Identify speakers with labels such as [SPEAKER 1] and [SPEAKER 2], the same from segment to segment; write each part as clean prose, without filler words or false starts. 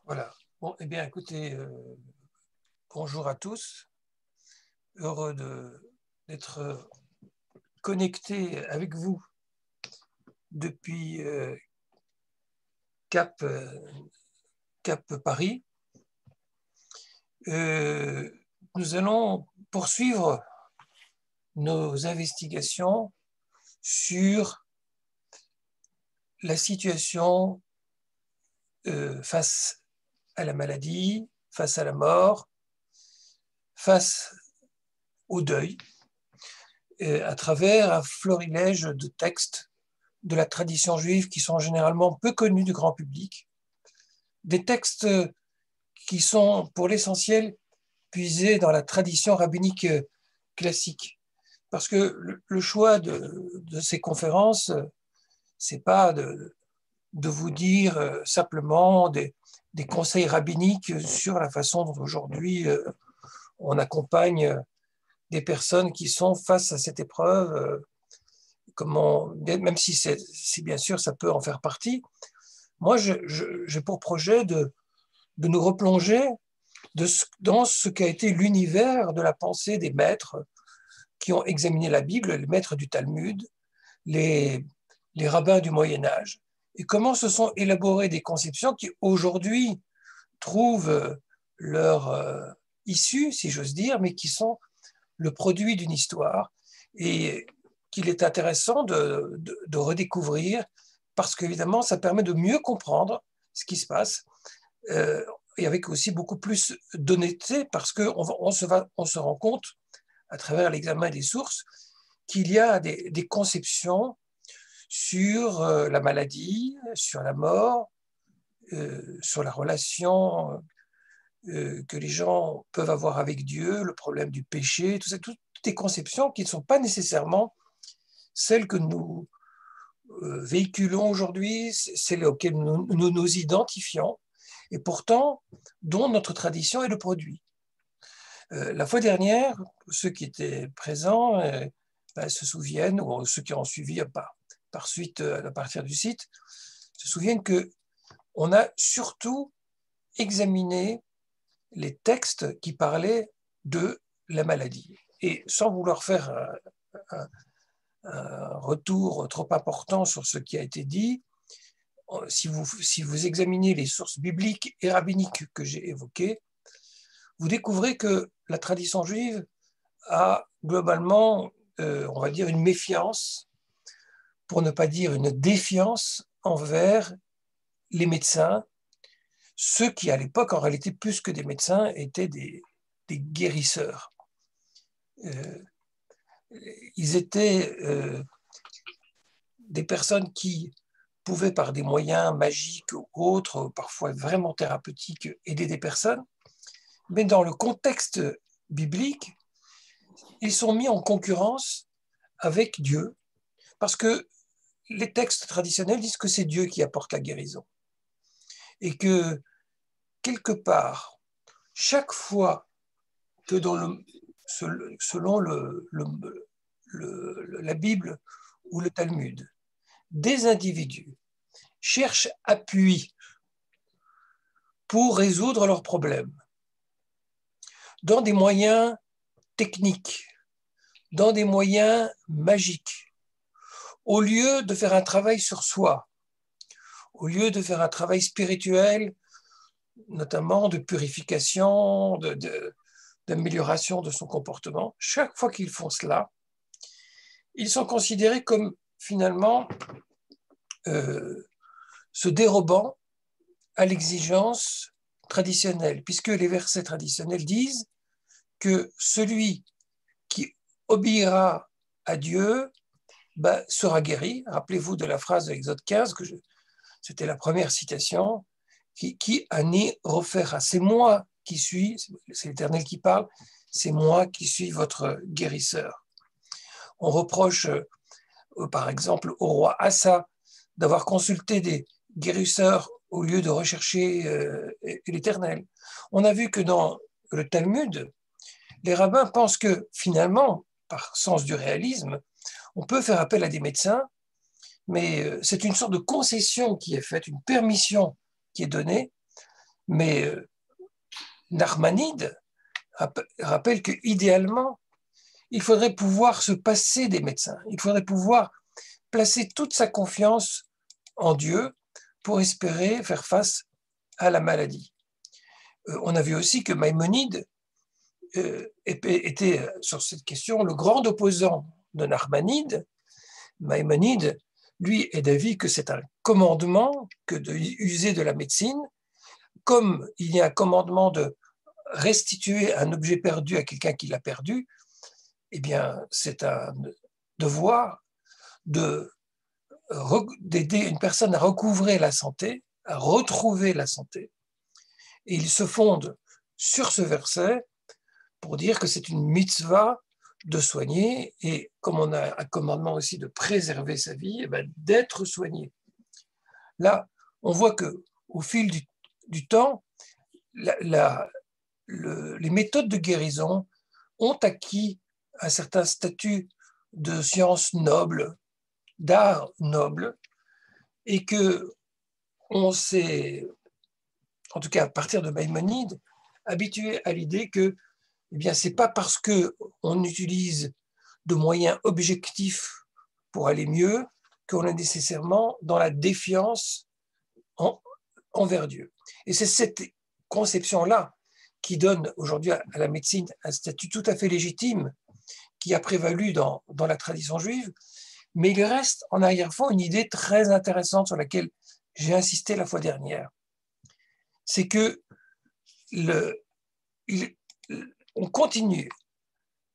[SPEAKER 1] Voilà. Bon, eh bien, écoutez, bonjour à tous. Heureux d'être connecté avec vous depuis Cap Paris. Nous allons poursuivre nos investigations sur la situation face à la maladie, face à la mort, face au deuil, à travers un florilège de textes de la tradition juive qui sont généralement peu connus du grand public, des textes qui sont pour l'essentiel puisés dans la tradition rabbinique classique. Parce que le choix de ces conférences, c'est pas de vous dire simplement des conseils rabbiniques sur la façon dont aujourd'hui on accompagne des personnes qui sont face à cette épreuve, même si bien sûr ça peut en faire partie. Moi, j'ai pour projet de nous replonger dans ce qu'a été l'univers de la pensée des maîtres qui ont examiné la Bible, les maîtres du Talmud, les rabbins du Moyen-Âge, et comment se sont élaborées des conceptions qui aujourd'hui trouvent leur issue, si j'ose dire, mais qui sont le produit d'une histoire et qu'il est intéressant de redécouvrir parce qu'évidemment, ça permet de mieux comprendre ce qui se passe et avec aussi beaucoup plus d'honnêteté parce qu'on se rend compte à travers l'examen des sources qu'il y a des conceptions sur la maladie, sur la mort, sur la relation que les gens peuvent avoir avec Dieu, le problème du péché, tout ça, toutes des conceptions qui ne sont pas nécessairement celles que nous véhiculons aujourd'hui, celles auxquelles nous identifions, et pourtant dont notre tradition est le produit. La fois dernière, ceux qui étaient présents se souviennent, ou ceux qui ont suivi par suite à partir du site, se souviennent qu'on a surtout examiné les textes qui parlaient de la maladie. Et sans vouloir faire un retour trop important sur ce qui a été dit, si vous examinez les sources bibliques et rabbiniques que j'ai évoquées, vous découvrez que la tradition juive a globalement, on va dire, une méfiance, pour ne pas dire une défiance envers les médecins, ceux qui, à l'époque, en réalité, plus que des médecins, étaient des guérisseurs. Ils étaient des personnes qui pouvaient, par des moyens magiques ou autres, parfois vraiment thérapeutiques, aider des personnes. Mais dans le contexte biblique, ils sont mis en concurrence avec Dieu, parce que les textes traditionnels disent que c'est Dieu qui apporte la guérison. Et que, quelque part, chaque fois que selon la Bible ou le Talmud, des individus cherchent appui pour résoudre leurs problèmes dans des moyens techniques, dans des moyens magiques, au lieu de faire un travail sur soi, au lieu de faire un travail spirituel, notamment de purification, d'amélioration de son comportement, chaque fois qu'ils font cela, ils sont considérés comme finalement se dérobant à l'exigence traditionnelle, puisque les versets traditionnels disent que celui qui obéira à Dieu sera guéri. Rappelez-vous de la phrase de l'Exode 15, c'était la première citation, qui ani refera. C'est moi qui suis, c'est l'Éternel qui parle, c'est moi qui suis votre guérisseur. On reproche, par exemple, au roi Assa d'avoir consulté des guérisseurs au lieu de rechercher l'Éternel. On a vu que dans le Talmud, les rabbins pensent que finalement, par sens du réalisme, on peut faire appel à des médecins, mais c'est une sorte de concession qui est faite, une permission qui est donnée, mais Narmanide rappelle qu'idéalement, il faudrait pouvoir se passer des médecins, il faudrait pouvoir placer toute sa confiance en Dieu pour espérer faire face à la maladie. On a vu aussi que Maïmonide était sur cette question le grand opposant de Narmanide. Maïmonide, lui, est d'avis que c'est un commandement que d'user de la médecine, comme il y a un commandement de restituer un objet perdu à quelqu'un qui l'a perdu, eh bien, c'est un devoir d'aider une personne à recouvrer la santé, à retrouver la santé. Et il se fonde sur ce verset pour dire que c'est une mitzvah de soigner, et comme on a un commandement aussi de préserver sa vie, eh bien, d'être soigné. Là, on voit qu'au fil du temps, les méthodes de guérison ont acquis un certain statut de science noble, d'art noble, et que on s'est, en tout cas à partir de Maïmonide, habitué à l'idée que eh bien, c'est pas parce qu'on utilise de moyens objectifs pour aller mieux qu'on est nécessairement dans la défiance envers Dieu. Et c'est cette conception-là qui donne aujourd'hui à la médecine un statut tout à fait légitime qui a prévalu dans la tradition juive, mais il reste en arrière-fond une idée très intéressante sur laquelle j'ai insisté la fois dernière. C'est que on continue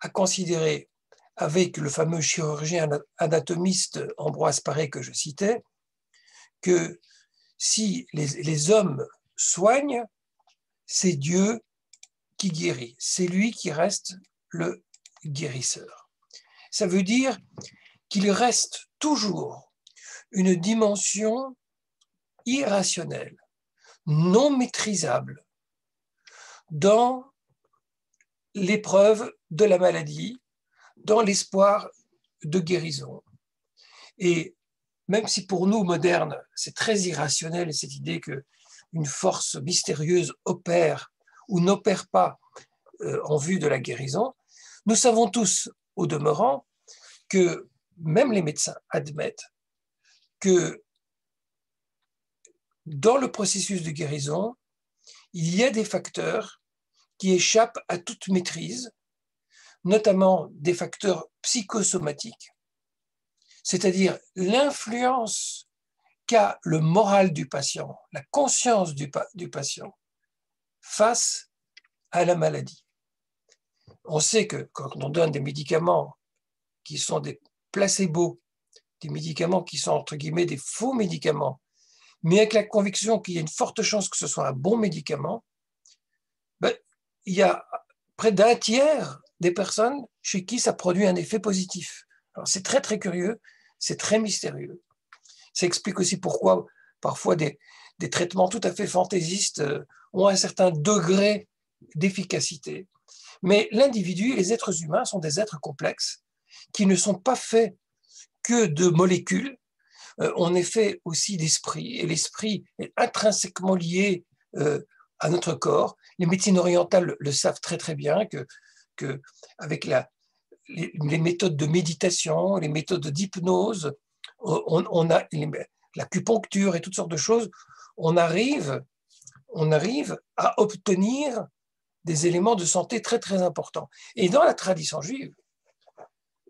[SPEAKER 1] à considérer, avec le fameux chirurgien anatomiste Ambroise Paré que je citais, que si les hommes soignent, c'est Dieu qui guérit, c'est lui qui reste le guérisseur. Ça veut dire qu'il reste toujours une dimension irrationnelle, non maîtrisable dans l'épreuve de la maladie, dans l'espoir de guérison. Et même si pour nous, modernes, c'est très irrationnel, cette idée qu'une force mystérieuse opère ou n'opère pas en vue de la guérison, nous savons tous, au demeurant, que même les médecins admettent que dans le processus de guérison, il y a des facteurs qui échappent à toute maîtrise, notamment des facteurs psychosomatiques, c'est-à-dire l'influence qu'a le moral du patient, la conscience du patient face à la maladie. On sait que quand on donne des médicaments qui sont des placebos, des médicaments qui sont entre guillemets des faux médicaments, mais avec la conviction qu'il y a une forte chance que ce soit un bon médicament, ben, il y a près d'un tiers des personnes chez qui ça produit un effet positif. Alors c'est très très curieux, c'est très mystérieux. Ça explique aussi pourquoi parfois des traitements tout à fait fantaisistes ont un certain degré d'efficacité. Mais l'individu, les êtres humains sont des êtres complexes qui ne sont pas faits que de molécules. On est fait aussi d'esprit, et l'esprit est intrinsèquement lié à notre corps. Les médecines orientales le savent très très bien que avec les méthodes de méditation, les méthodes d'hypnose, on a l'acupuncture et toutes sortes de choses, on arrive à obtenir des éléments de santé très très importants. Et dans la tradition juive,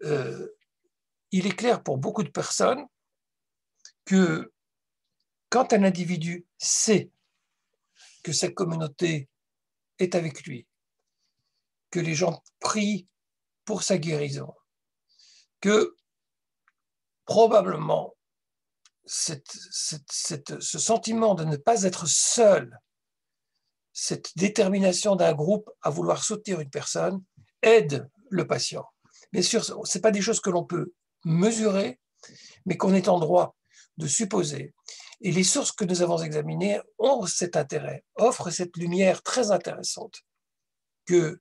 [SPEAKER 1] il est clair pour beaucoup de personnes que quand un individu sait que sa communauté est avec lui, que les gens prient pour sa guérison, que probablement ce sentiment de ne pas être seul, cette détermination d'un groupe à vouloir soutenir une personne, aide le patient. Bien sûr, ce n'est pas des choses que l'on peut mesurer, mais qu'on est en droit de supposer. Et les sources que nous avons examinées ont cet intérêt, offrent cette lumière très intéressante, que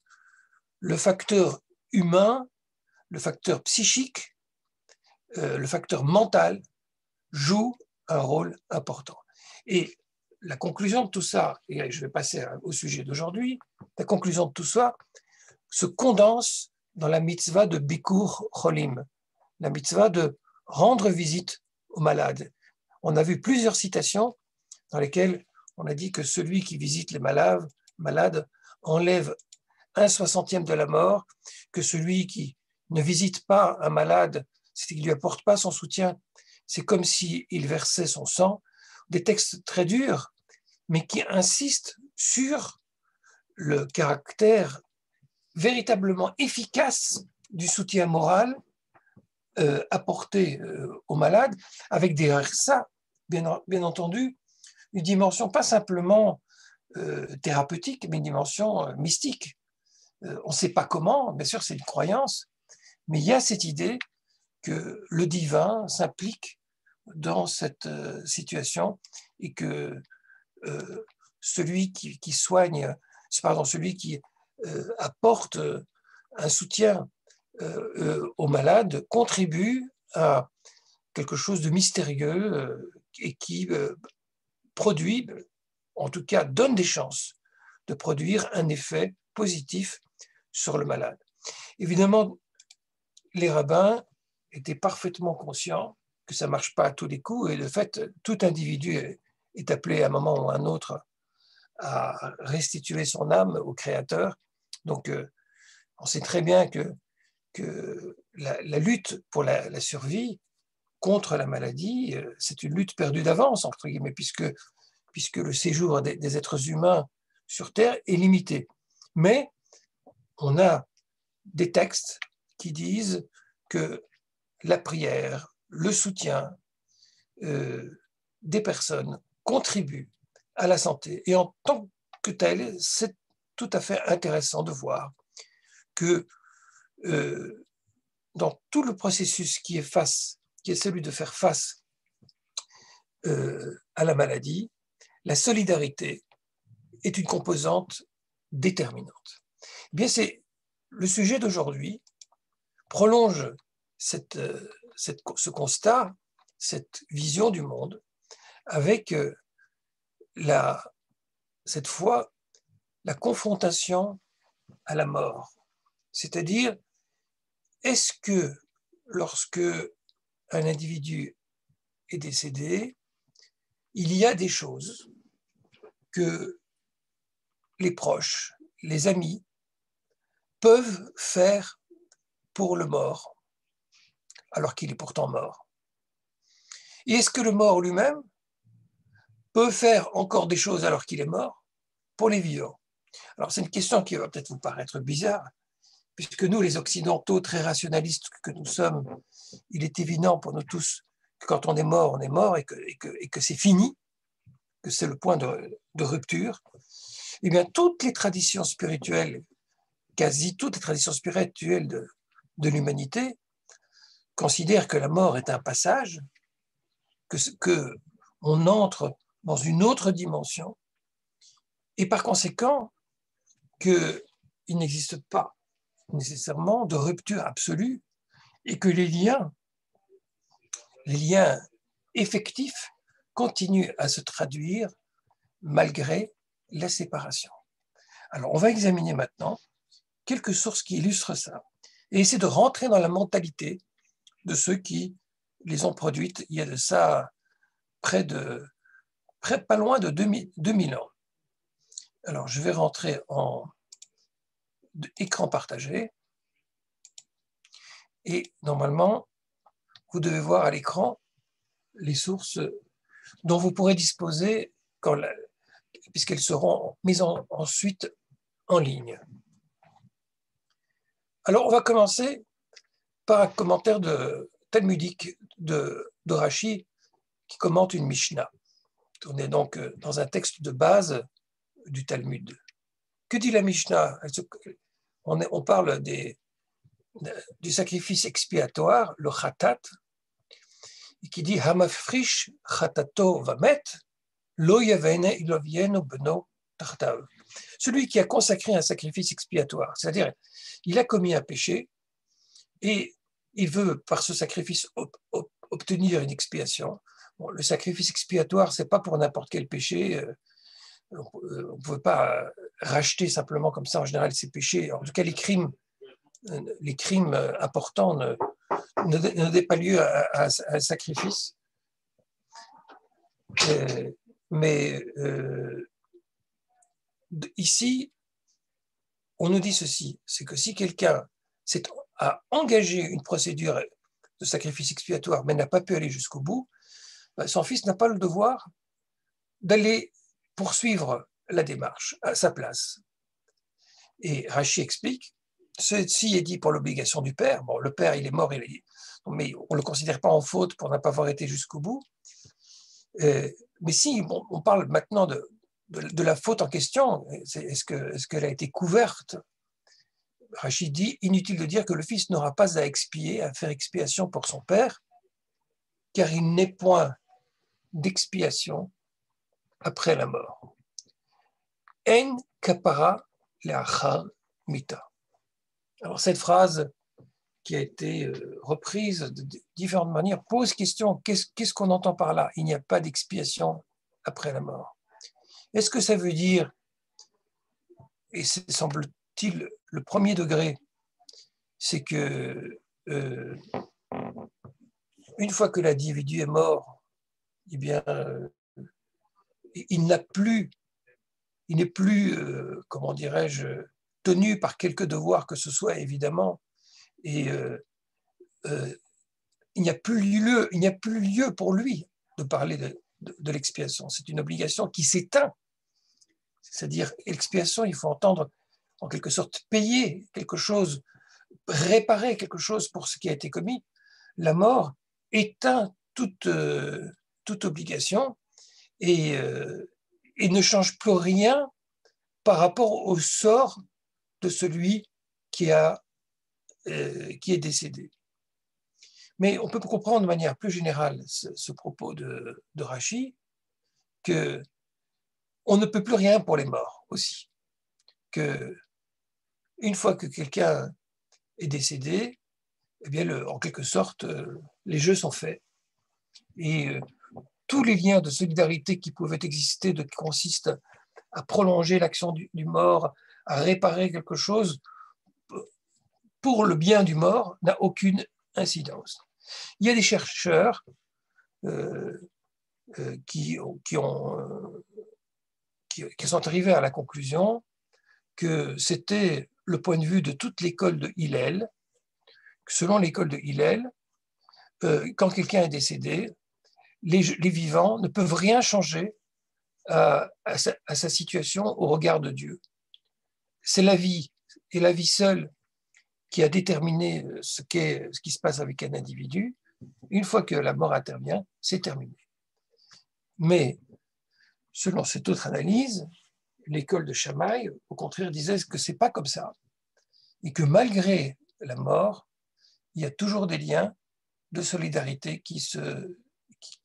[SPEAKER 1] le facteur humain, le facteur psychique, le facteur mental joue un rôle important. Et la conclusion de tout ça, et je vais passer au sujet d'aujourd'hui, la conclusion de tout ça se condense dans la mitzvah de Bikur Cholim, la mitzvah de rendre visite aux malades. On a vu plusieurs citations dans lesquelles on a dit que celui qui visite les malades enlève 1/60 de la mort, que celui qui ne visite pas un malade, c'est-à-dire qu'il ne lui apporte pas son soutien, c'est comme s'il versait son sang. Des textes très durs, mais qui insistent sur le caractère véritablement efficace du soutien moral apporté aux malades, avec derrière ça, bien entendu, une dimension pas simplement thérapeutique, mais une dimension mystique. On ne sait pas comment, bien sûr c'est une croyance, mais il y a cette idée que le divin s'implique dans cette situation et que celui qui soigne, celui qui apporte un soutien aux malades contribue à quelque chose de mystérieux et qui produit, en tout cas donne des chances de produire un effet positif sur le malade. Évidemment, les rabbins étaient parfaitement conscients que ça ne marche pas à tous les coups et de fait, tout individu est appelé à un moment ou à un autre à restituer son âme au Créateur. Donc, on sait très bien que la lutte pour la survie contre la maladie, c'est une lutte perdue d'avance, entre guillemets, puisque le séjour des êtres humains sur Terre est limité. Mais on a des textes qui disent que la prière, le soutien des personnes contribuent à la santé. Et en tant que tel, c'est tout à fait intéressant de voir que dans tout le processus qui est celui de faire face à la maladie, la solidarité est une composante déterminante. Eh bien, c'est le sujet d'aujourd'hui prolonge ce constat, cette vision du monde, avec cette fois la confrontation à la mort. C'est-à-dire, est-ce que lorsque un individu est décédé, il y a des choses que les proches, les amis, peuvent faire pour le mort, alors qu'il est pourtant mort? Et est-ce que le mort lui-même peut faire encore des choses alors qu'il est mort pour les vivants? Alors c'est une question qui va peut-être vous paraître bizarre, puisque nous, les Occidentaux, très rationalistes que nous sommes, il est évident pour nous tous que quand on est mort et que c'est fini, que c'est le point de rupture. Eh bien, toutes les traditions spirituelles, quasi toutes les traditions spirituelles de l'humanité, considèrent que la mort est un passage, que on entre dans une autre dimension, et par conséquent, qu'il n'existe pas nécessairement de rupture absolue, et que les liens effectifs continuent à se traduire malgré la séparation. Alors, on va examiner maintenant quelques sources qui illustrent ça et essayer de rentrer dans la mentalité de ceux qui les ont produites il y a de ça pas loin de 2000 ans. Alors, je vais rentrer en écran partagé et normalement, vous devez voir à l'écran les sources dont vous pourrez disposer puisqu'elles seront mises ensuite en ligne. Alors, on va commencer par un commentaire talmudique de Rashi qui commente une Mishnah. On est donc dans un texte de base du Talmud. Que dit la Mishnah? On parle du sacrifice expiatoire, le khatat, qui dit Hamafrish khatato vamet, lo yavene ilovienu beno tartav. Celui qui a consacré un sacrifice expiatoire, c'est-à-dire il a commis un péché et il veut par ce sacrifice obtenir une expiation. Bon, le sacrifice expiatoire, c'est pas pour n'importe quel péché. On ne pouvait pas racheter simplement comme ça, en général, ces péchés. En tout cas, les crimes importants ne donnaient pas lieu à un sacrifice. Mais ici, on nous dit ceci, c'est que si quelqu'un a engagé une procédure de sacrifice expiatoire, mais n'a pas pu aller jusqu'au bout, son fils n'a pas le devoir d'aller poursuivre la démarche à sa place. Et Rachi explique, ceci est dit pour l'obligation du père. Bon, le père, il est mort, mais on ne le considère pas en faute pour ne pas avoir été jusqu'au bout. Mais si on parle maintenant de la faute en question, est-ce qu'elle a été couverte? Rachi dit, inutile de dire que le fils n'aura pas à expier, à faire expiation pour son père, car il n'est point d'expiation après la mort. En kapara le'achar mita. Alors cette phrase qui a été reprise de différentes manières pose question, qu'est-ce qu'on entend par là? Il n'y a pas d'expiation après la mort. Est-ce que ça veut dire, et c'est semble-t-il le premier degré, c'est que une fois que l'individu est mort, eh bien, il n'est plus, comment dirais-je, tenu par quelque devoir que ce soit, évidemment, et il n'y a plus lieu pour lui de parler de l'expiation. C'est une obligation qui s'éteint. C'est-à-dire, l'expiation, il faut entendre, en quelque sorte, payer quelque chose, réparer quelque chose pour ce qui a été commis. La mort éteint toute obligation et ne change plus rien par rapport au sort de celui qui est décédé. Mais on peut comprendre de manière plus générale ce propos de Rachi, qu'on ne peut plus rien pour les morts aussi. Que une fois que quelqu'un est décédé, eh bien en quelque sorte, les jeux sont faits. Et tous les liens de solidarité qui pouvaient exister, qui consistent à prolonger l'action du mort, à réparer quelque chose, pour le bien du mort, n'a aucune incidence. Il y a des chercheurs qui sont arrivés à la conclusion que c'était le point de vue de toute l'école de Hillel, que selon l'école de Hillel, quand quelqu'un est décédé, les vivants ne peuvent rien changer à sa situation au regard de Dieu. C'est la vie, et la vie seule, qui a déterminé ce qui se passe avec un individu. Une fois que la mort intervient, c'est terminé. Mais selon cette autre analyse, l'école de Shammai, au contraire, disait que ce n'est pas comme ça, et que malgré la mort, il y a toujours des liens de solidarité qui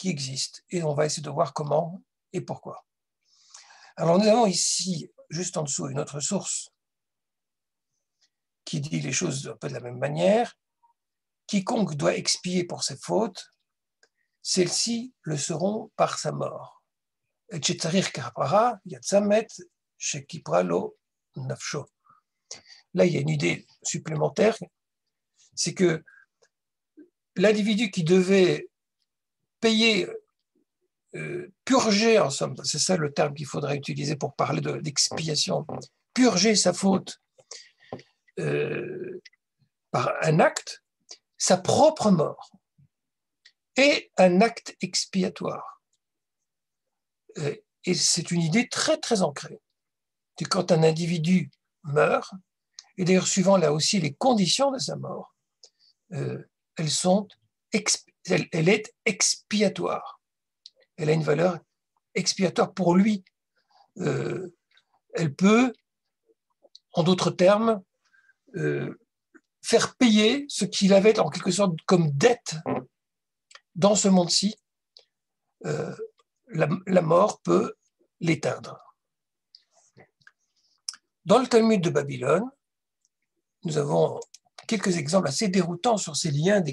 [SPEAKER 1] existent, et on va essayer de voir comment et pourquoi. Alors nous avons ici, juste en dessous, une autre source qui dit les choses un peu de la même manière. Quiconque doit expier pour ses fautes, celles-ci le seront par sa mort. Et là, il y a une idée supplémentaire, c'est que l'individu qui devait payer, purger, en somme, c'est ça le terme qu'il faudrait utiliser pour parler d'expiation, purger sa faute par un acte, sa propre mort, est un acte expiatoire. Et c'est une idée très, très ancrée. C'est quand un individu meurt, et d'ailleurs suivant là aussi les conditions de sa mort, elle est expiatoire. Elle a une valeur expiatoire pour lui. Elle peut, en d'autres termes, faire payer ce qu'il avait en quelque sorte comme dette dans ce monde-ci. La mort peut l'éteindre. Dans le Talmud de Babylone, nous avons quelques exemples assez déroutants sur ces liens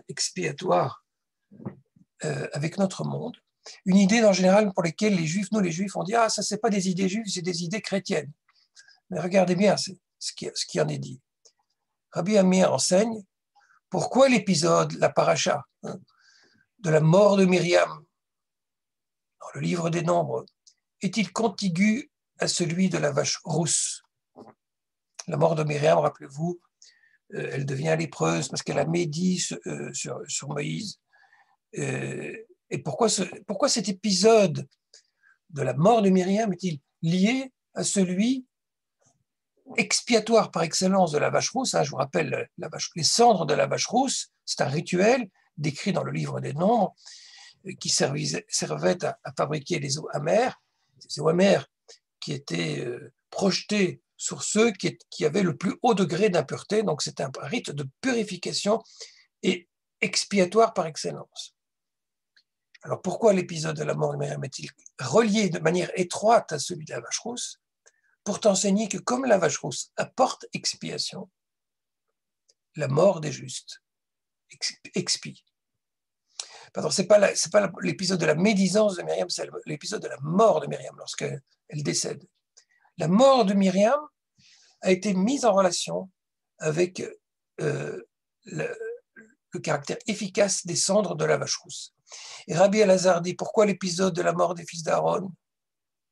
[SPEAKER 1] expiatoires avec notre monde. Une idée en général pour laquelle les Juifs, on dit « Ah, ça, c'est pas des idées juives, c'est des idées chrétiennes. » Mais regardez bien ce qui en est dit. Rabbi Amir enseigne pourquoi l'épisode, la paracha, de la mort de Myriam, dans le livre des Nombres, est-il contigu à celui de la vache rousse. La mort de Myriam, rappelez-vous, elle devient lépreuse parce qu'elle a médit sur Moïse. Et pourquoi cet épisode de la mort de Myriam est-il lié à celui expiatoire par excellence de la vache rousse? Je vous rappelle, les cendres de la vache rousse, c'est un rituel décrit dans le livre des Nombres qui servait à fabriquer les eaux amères. Ces eaux amères qui étaient projetées sur ceux qui avaient le plus haut degré d'impureté. Donc c'est un rite de purification et expiatoire par excellence. Alors pourquoi l'épisode de la mort de Myriam est-il relié de manière étroite à celui de la vache rousse? Pour t'enseigner que comme la vache rousse apporte expiation, la mort des justes expie. Pardon, c'est pas l'épisode de la médisance de Myriam, c'est l'épisode de la mort de Myriam lorsqu'elle décède. La mort de Myriam a été mise en relation avec le caractère efficace des cendres de la vache rousse. Et Rabbi Elazar dit pourquoi l'épisode de la mort des fils d'Aaron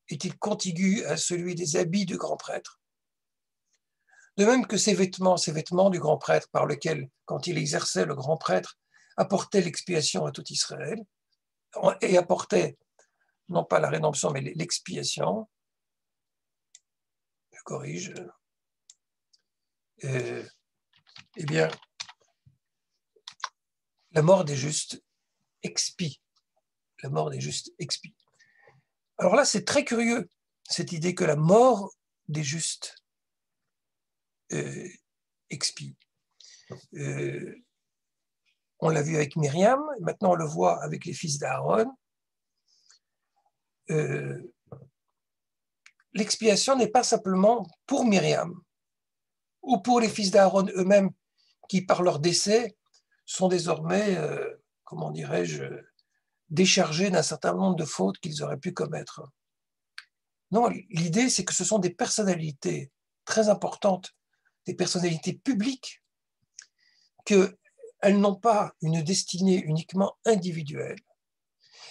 [SPEAKER 1] est-il contigu à celui des habits du grand prêtre? De même que ces vêtements du grand prêtre par lesquels, quand il exerçait le grand prêtre, apportaient l'expiation à tout Israël et apportaient non pas la rédemption mais l'expiation. Je corrige. Eh bien, la mort des justes expie. La mort des justes expie. Alors là, c'est très curieux, cette idée que la mort des justes expie. On l'a vu avec Myriam, maintenant on le voit avec les fils d'Aaron. L'expiation n'est pas simplement pour Myriam ou pour les fils d'Aaron eux-mêmes qui, par leur décès, sont désormais, comment dirais-je, déchargés d'un certain nombre de fautes qu'ils auraient pu commettre. Non, l'idée, c'est que ce sont des personnalités très importantes, des personnalités publiques, qu'elles n'ont pas une destinée uniquement individuelle.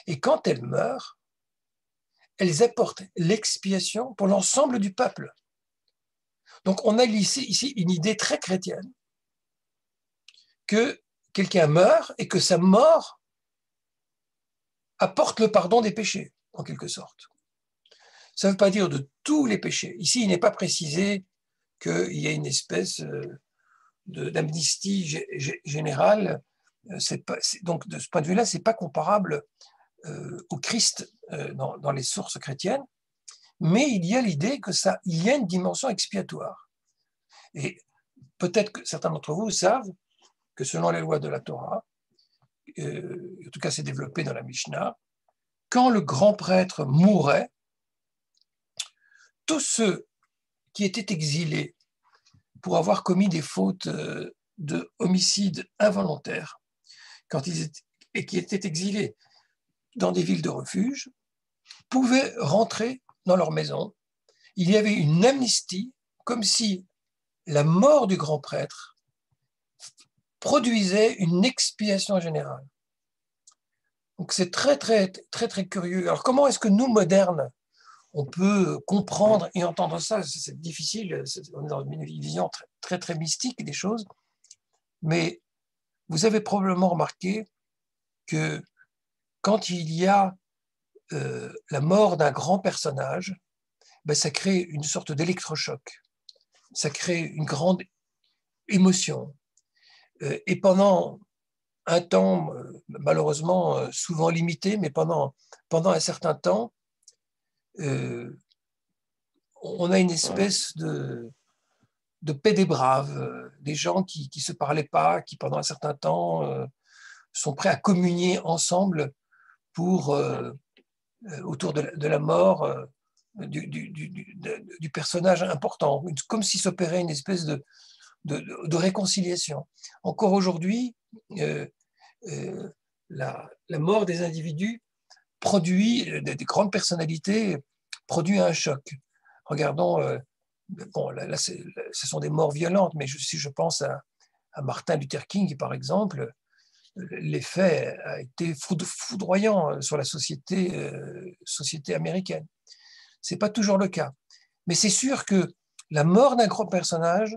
[SPEAKER 1] Et quand elles meurent, elles apportent l'expiation pour l'ensemble du peuple. Donc on a ici une idée très chrétienne que quelqu'un meurt et que sa mort apporte le pardon des péchés, en quelque sorte. Ça ne veut pas dire de tous les péchés. Ici, il n'est pas précisé qu'il y a une espèce d'amnistie générale. Donc, de ce point de vue-là, ce n'est pas comparable au Christ dans les sources chrétiennes, mais il y a l'idée qu'il y a une dimension expiatoire. Et peut-être que certains d'entre vous savent que selon les lois de la Torah, en tout cas c'est développé dans la Mishnah, quand le grand prêtre mourait, tous ceux qui étaient exilés pour avoir commis des fautes de homicide involontaire, et qui étaient exilés dans des villes de refuge, pouvaient rentrer dans leur maison. Il y avait une amnistie, comme si la mort du grand prêtre produisait une expiation générale. Donc c'est très, très, très, très curieux. Alors comment est-ce que nous, modernes, on peut comprendre et entendre ça? C'est difficile, on est dans une vision très, très, très mystique des choses, mais vous avez probablement remarqué que quand il y a la mort d'un grand personnage, ben, ça crée une sorte d'électrochoc, ça crée une grande émotion. Et pendant un temps, malheureusement souvent limité, mais pendant un certain temps, on a une espèce de paix des braves, des gens qui ne se parlaient pas, qui pendant un certain temps sont prêts à communier ensemble autour de la mort du personnage important, comme si s'opérait une espèce de réconciliation. Encore aujourd'hui, la mort des individus produit, des grandes personnalités, produit un choc. Regardons, bon, là ce sont des morts violentes, mais si je pense à Martin Luther King, par exemple, l'effet a été foudroyant sur la société américaine. Ce n'est pas toujours le cas. Mais c'est sûr que la mort d'un grand personnage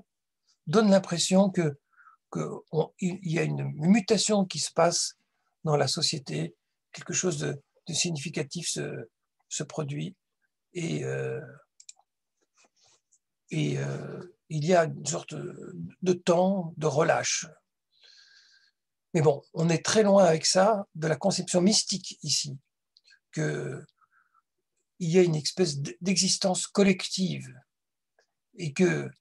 [SPEAKER 1] donne l'impression qu'il y a une mutation qui se passe dans la société, quelque chose de significatif se produit, et il y a une sorte de temps de relâche. Mais bon, on est très loin avec ça de la conception mystique ici, qu'il y a une espèce d'existence collective et que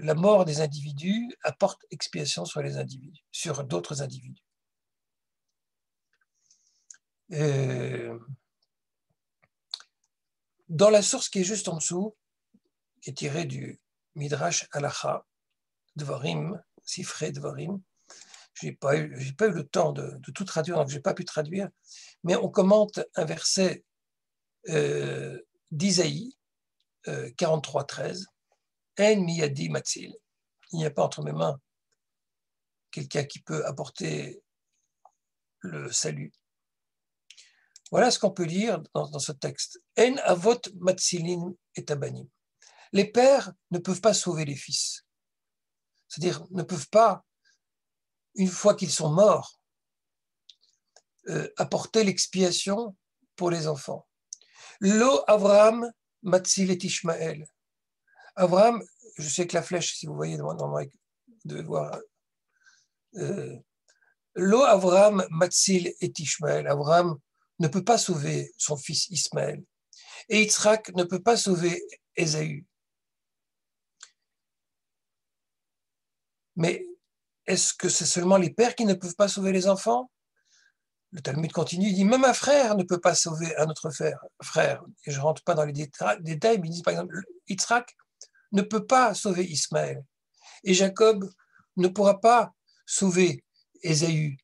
[SPEAKER 1] la mort des individus apporte expiation sur les individus, sur d'autres individus. Dans la source qui est juste en dessous, qui est tirée du Midrash Halacha, Dvarim, Sifrei Dvarim, je n'ai pas eu le temps de tout traduire, donc je n'ai pas pu traduire, mais on commente un verset d'Isaïe 43:13, En miyadi matzil, il n'y a pas entre mes mains quelqu'un qui peut apporter le salut. Voilà ce qu'on peut lire dans ce texte. En avot matzilin et abanim. Les pères ne peuvent pas sauver les fils. C'est-à-dire ne peuvent pas, une fois qu'ils sont morts, apporter l'expiation pour les enfants. Lo Avraham matzil et Ishmaël. Avraham, je sais que la flèche, si vous voyez vous devez voir. Lo Avraham matzil et Ishmaël. Avraham ne peut pas sauver son fils Ismaël. Et Yitzhak ne peut pas sauver Ésaü. Mais est-ce que c'est seulement les pères qui ne peuvent pas sauver les enfants? Le Talmud continue, il dit même un frère ne peut pas sauver un autre frère. Et je ne rentre pas dans les détails, mais il dit par exemple, Yitzhak ne peut pas sauver Ismaël. Et Jacob ne pourra pas sauver Ésaü.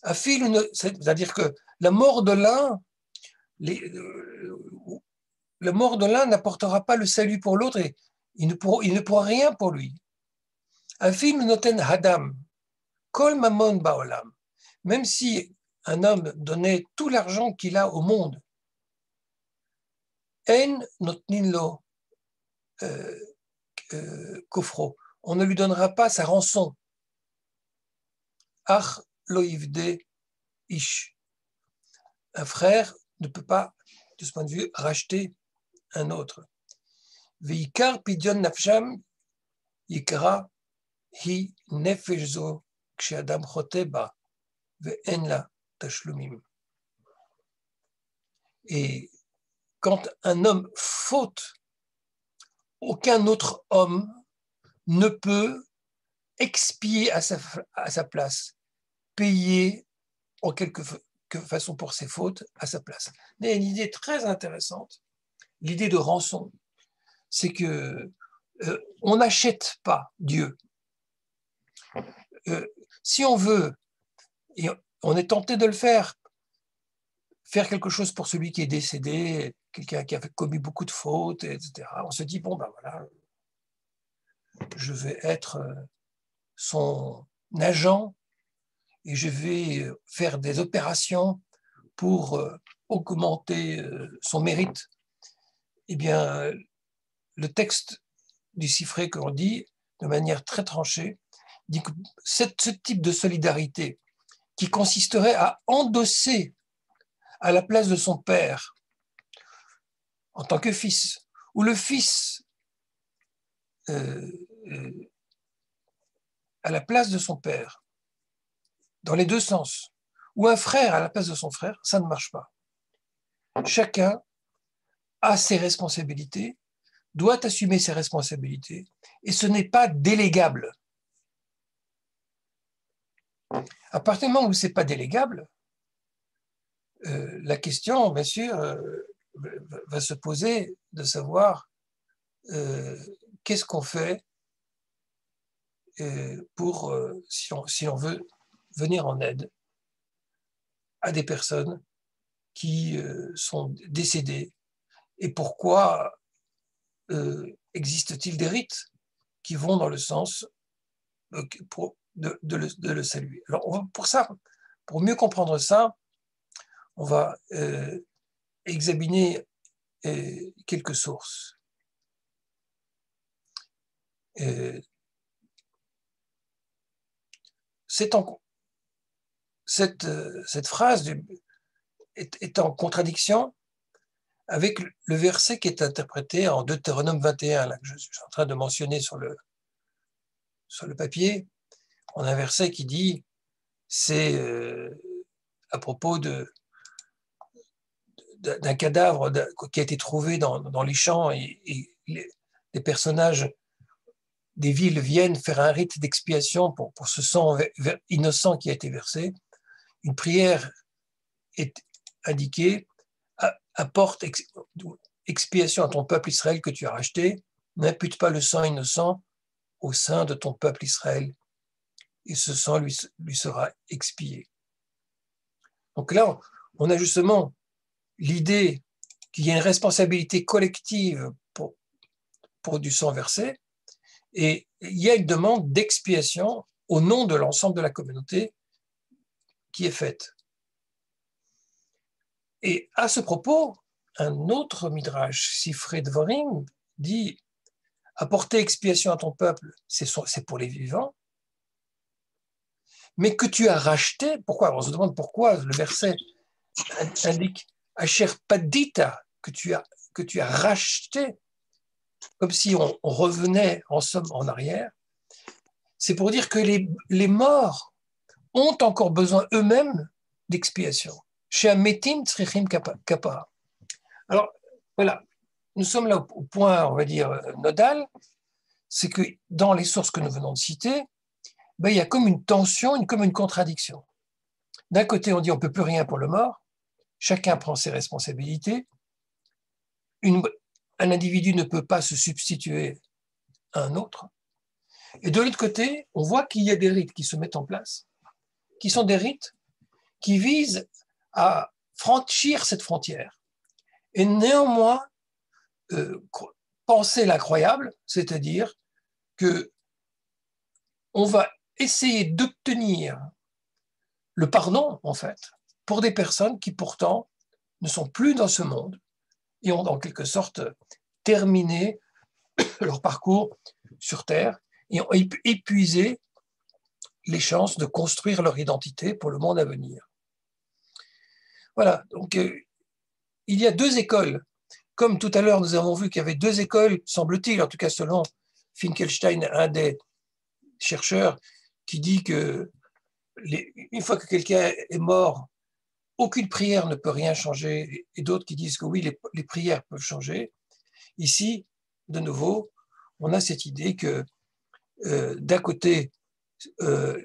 [SPEAKER 1] C'est-à-dire que la mort de l'un n'apportera pas le salut pour l'autre et il ne pourra rien pour lui. Afil noten hadam, kol mamon baolam. Même si un homme donnait tout l'argent qu'il a au monde, en notnin lo kofro, on ne lui donnera pas sa rançon. Ach lo yivde ish. Un frère ne peut pas, de ce point de vue, racheter un autre. Veikar pidyon nafsham yikra hi nefesh zo ksheadam chote ba ve'en la tashlumim. Et quand un homme faute, aucun autre homme ne peut expier à sa place, payer en quelque façon pour ses fautes à sa place. Il y a une idée très intéressante, l'idée de rançon, c'est que on n'achète pas Dieu. Si on veut, et on est tenté de le faire quelque chose pour celui qui est décédé, quelqu'un qui a commis beaucoup de fautes, etc. On se dit, bon, ben voilà, je vais être son agent et je vais faire des opérations pour augmenter son mérite. Eh bien, le texte du Sifrei qu'on dit de manière très tranchée, dit que ce type de solidarité qui consisterait à endosser à la place de son père en tant que fils, ou le fils à la place de son père, dans les deux sens, ou un frère à la place de son frère, ça ne marche pas. Chacun a ses responsabilités, doit assumer ses responsabilités, et ce n'est pas délégable. À partir du moment où ce n'est pas délégable, la question, bien sûr, va se poser de savoir qu'est-ce qu'on fait pour, si on veut venir en aide à des personnes qui sont décédées. Et pourquoi existe-t-il des rites qui vont dans le sens de le saluer. Alors, pour mieux comprendre ça, on va examiner quelques sources. Cette phrase est en contradiction avec le verset qui est interprété en Deutéronome 21, là, que je suis en train de mentionner sur le papier. On a un verset qui dit, c'est à propos d'un cadavre qui a été trouvé dans les champs et les personnages des villes viennent faire un rite d'expiation pour ce sang innocent qui a été versé. Une prière est indiquée, apporte expiation à ton peuple Israël que tu as racheté, n'impute pas le sang innocent au sein de ton peuple Israël, et ce sang lui sera expié. Donc là, on a justement l'idée qu'il y a une responsabilité collective pour du sang versé, et il y a une demande d'expiation au nom de l'ensemble de la communauté qui est faite. Et à ce propos, un autre midrash, Sifrei Dvarim, dit « Apporter expiation à ton peuple, c'est pour les vivants, mais que tu as racheté », pourquoi ? On se demande pourquoi le verset indique « Asher Padita », que tu as racheté, comme si on revenait en somme en arrière. C'est pour dire que les morts ont encore besoin eux-mêmes d'expiation. Chez Ametim Tzrichim Kapara. Alors, voilà, nous sommes là au point, on va dire, nodal, c'est que dans les sources que nous venons de citer, il y a comme une tension, comme une contradiction. D'un côté, on dit on ne peut plus rien pour le mort, chacun prend ses responsabilités, un individu ne peut pas se substituer à un autre. Et de l'autre côté, on voit qu'il y a des rites qui se mettent en place, qui sont des rites qui visent à franchir cette frontière et néanmoins penser l'incroyable, c'est-à-dire que on va essayer d'obtenir le pardon, en fait, pour des personnes qui pourtant ne sont plus dans ce monde et ont en quelque sorte terminé leur parcours sur Terre et ont épuisé les chances de construire leur identité pour le monde à venir. Voilà, donc il y a deux écoles. Comme tout à l'heure, nous avons vu qu'il y avait deux écoles, semble-t-il, en tout cas selon Finkelstein, un des chercheurs, qui dit que une fois que quelqu'un est mort, aucune prière ne peut rien changer, et d'autres qui disent que oui, les prières peuvent changer. Ici, de nouveau, on a cette idée que d'un côté,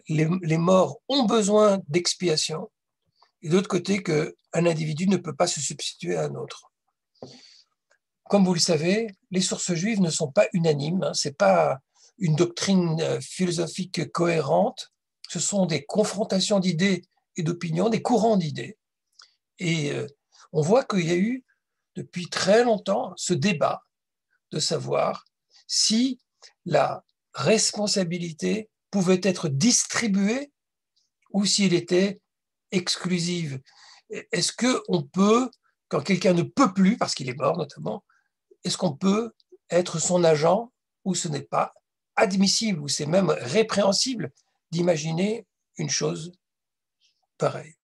[SPEAKER 1] les morts ont besoin d'expiation, et de l'autre côté, qu'un individu ne peut pas se substituer à un autre. Comme vous le savez, les sources juives ne sont pas unanimes, hein, ce n'est pas une doctrine philosophique cohérente, ce sont des confrontations d'idées et d'opinions, des courants d'idées. Et on voit qu'il y a eu depuis très longtemps ce débat de savoir si la responsabilité pouvait être distribuée ou s'il était exclusive. Est-ce qu'on peut, quand quelqu'un ne peut plus, parce qu'il est mort notamment, est-ce qu'on peut être son agent ou ce n'est pas admissible, ou c'est même répréhensible d'imaginer une chose pareille.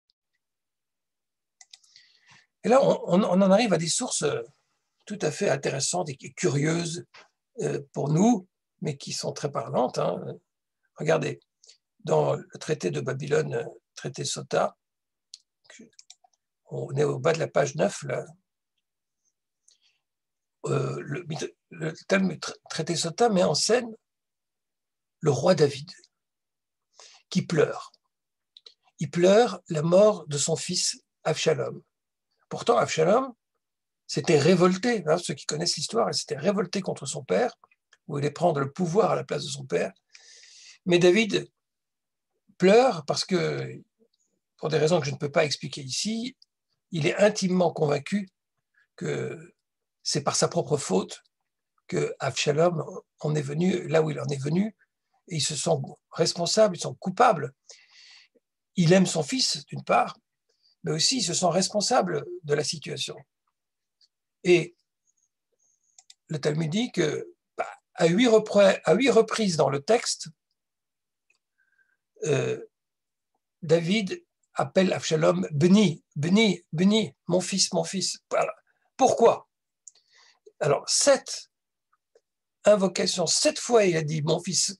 [SPEAKER 1] Et là, on en arrive à des sources tout à fait intéressantes et curieuses pour nous, mais qui sont très parlantes. Hein. Regardez, dans le traité de Babylone, traité Sota, on est au bas de la page 9, là. Le thème traité Sota met en scène le roi David, qui pleure. Il pleure la mort de son fils Avshalom. Pourtant, Avshalom s'était révolté, hein, ceux qui connaissent l'histoire, il s'était révolté contre son père, voulait prendre le pouvoir à la place de son père. Mais David pleure parce que, pour des raisons que je ne peux pas expliquer ici, il est intimement convaincu que c'est par sa propre faute que Avshalom en est venu là où il en est venu, et ils se sont responsables, ils sont coupables. Il aime son fils, d'une part, mais aussi ils se sont responsables de la situation. Et le Talmud dit que à 8 reprises dans le texte, David appelle Avshalom Bni, Bni, Bni, mon fils, mon fils. Voilà. Pourquoi? Alors, 7 invocations, 7 fois il a dit mon fils,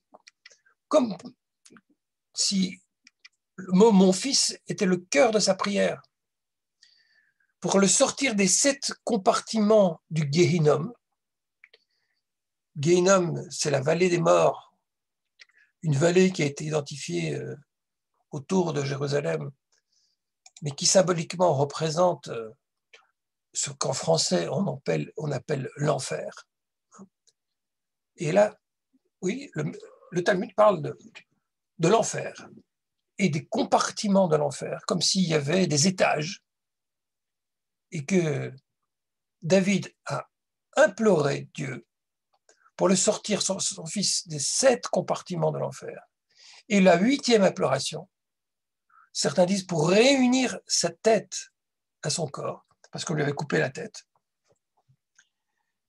[SPEAKER 1] comme si le mot mon fils était le cœur de sa prière. Pour le sortir des 7 compartiments du Gehinnom. Gehinnom, c'est la vallée des morts, une vallée qui a été identifiée autour de Jérusalem, mais qui symboliquement représente ce qu'en français on appelle l'enfer. Et là, oui, le Talmud parle de l'enfer et des compartiments de l'enfer, comme s'il y avait des étages, et que David a imploré Dieu pour le sortir, son fils, des 7 compartiments de l'enfer. Et la 8e imploration, certains disent pour réunir sa tête à son corps, parce qu'on lui avait coupé la tête.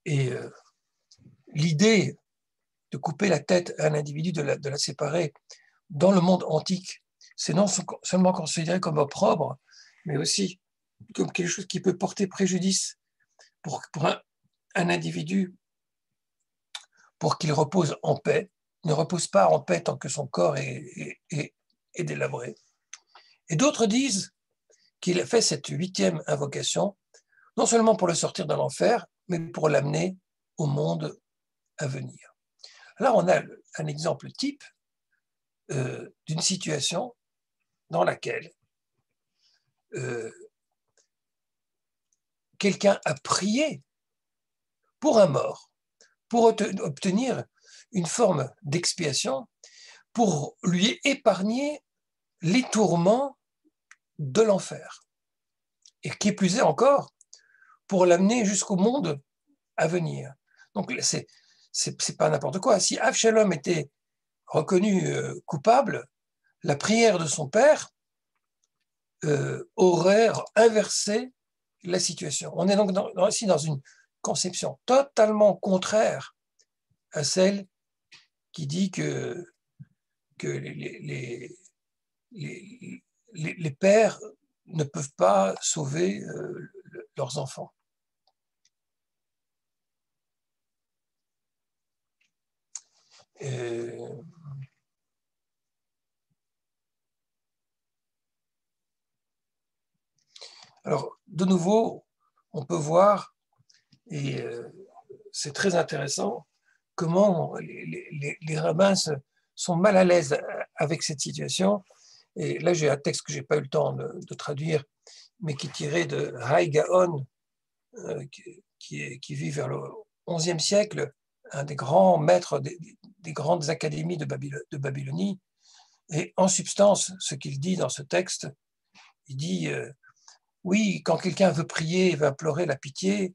[SPEAKER 1] Et l'idée de couper la tête à un individu, de la séparer, dans le monde antique, c'est non seulement considéré comme opprobre, mais aussi comme quelque chose qui peut porter préjudice pour un individu, pour qu'il repose en paix. Il ne repose pas en paix tant que son corps est délabré. Et d'autres disent qu'il a fait cette 8e invocation, non seulement pour le sortir de l'enfer, mais pour l'amener au monde à venir. Là, on a un exemple type d'une situation dans laquelle quelqu'un a prié pour un mort, pour obtenir une forme d'expiation, pour lui épargner les tourments de l'enfer. Et qui est plus est encore, pour l'amener jusqu'au monde à venir. Donc, c'est pas n'importe quoi. Si Avshalom était reconnu coupable, la prière de son père aurait inversé la situation. On est donc ici dans une conception totalement contraire à celle qui dit que les pères ne peuvent pas sauver leurs enfants. Alors, de nouveau, on peut voir, et c'est très intéressant, comment les rabbins sont mal à l'aise avec cette situation. Et là, j'ai un texte que je n'ai pas eu le temps de traduire, mais qui est tiré de Haï Gaon, qui vit vers le XIe siècle, un des grands maîtres des grandes académies de Babylonie. Et en substance, ce qu'il dit dans ce texte, il dit oui, quand quelqu'un veut prier, veut implorer la pitié,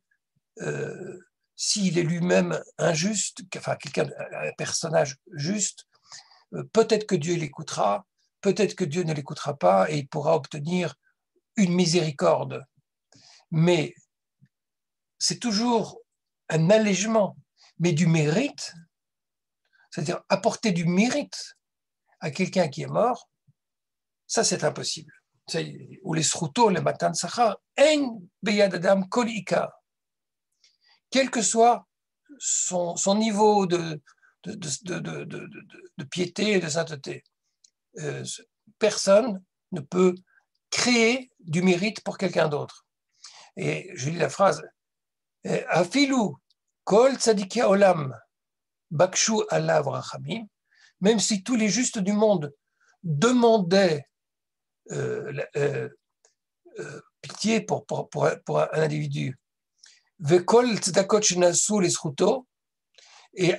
[SPEAKER 1] s'il est lui-même injuste, enfin un personnage juste, peut-être que Dieu l'écoutera, peut-être que Dieu ne l'écoutera pas et il pourra obtenir une miséricorde. Mais c'est toujours un allègement, mais du mérite, c'est-à-dire apporter du mérite à quelqu'un qui est mort, ça c'est impossible. Ou les sruto, les matan sachar, en beyad adam kol ikar. Quel que soit son niveau de piété et de sainteté, personne ne peut créer du mérite pour quelqu'un d'autre. Et je lis la phrase Afilu kol tzadikei olam bakshu alav rachamim, même si tous les justes du monde demandaient pitié pour un individu, vekol tzedakot shenasu lesruto, et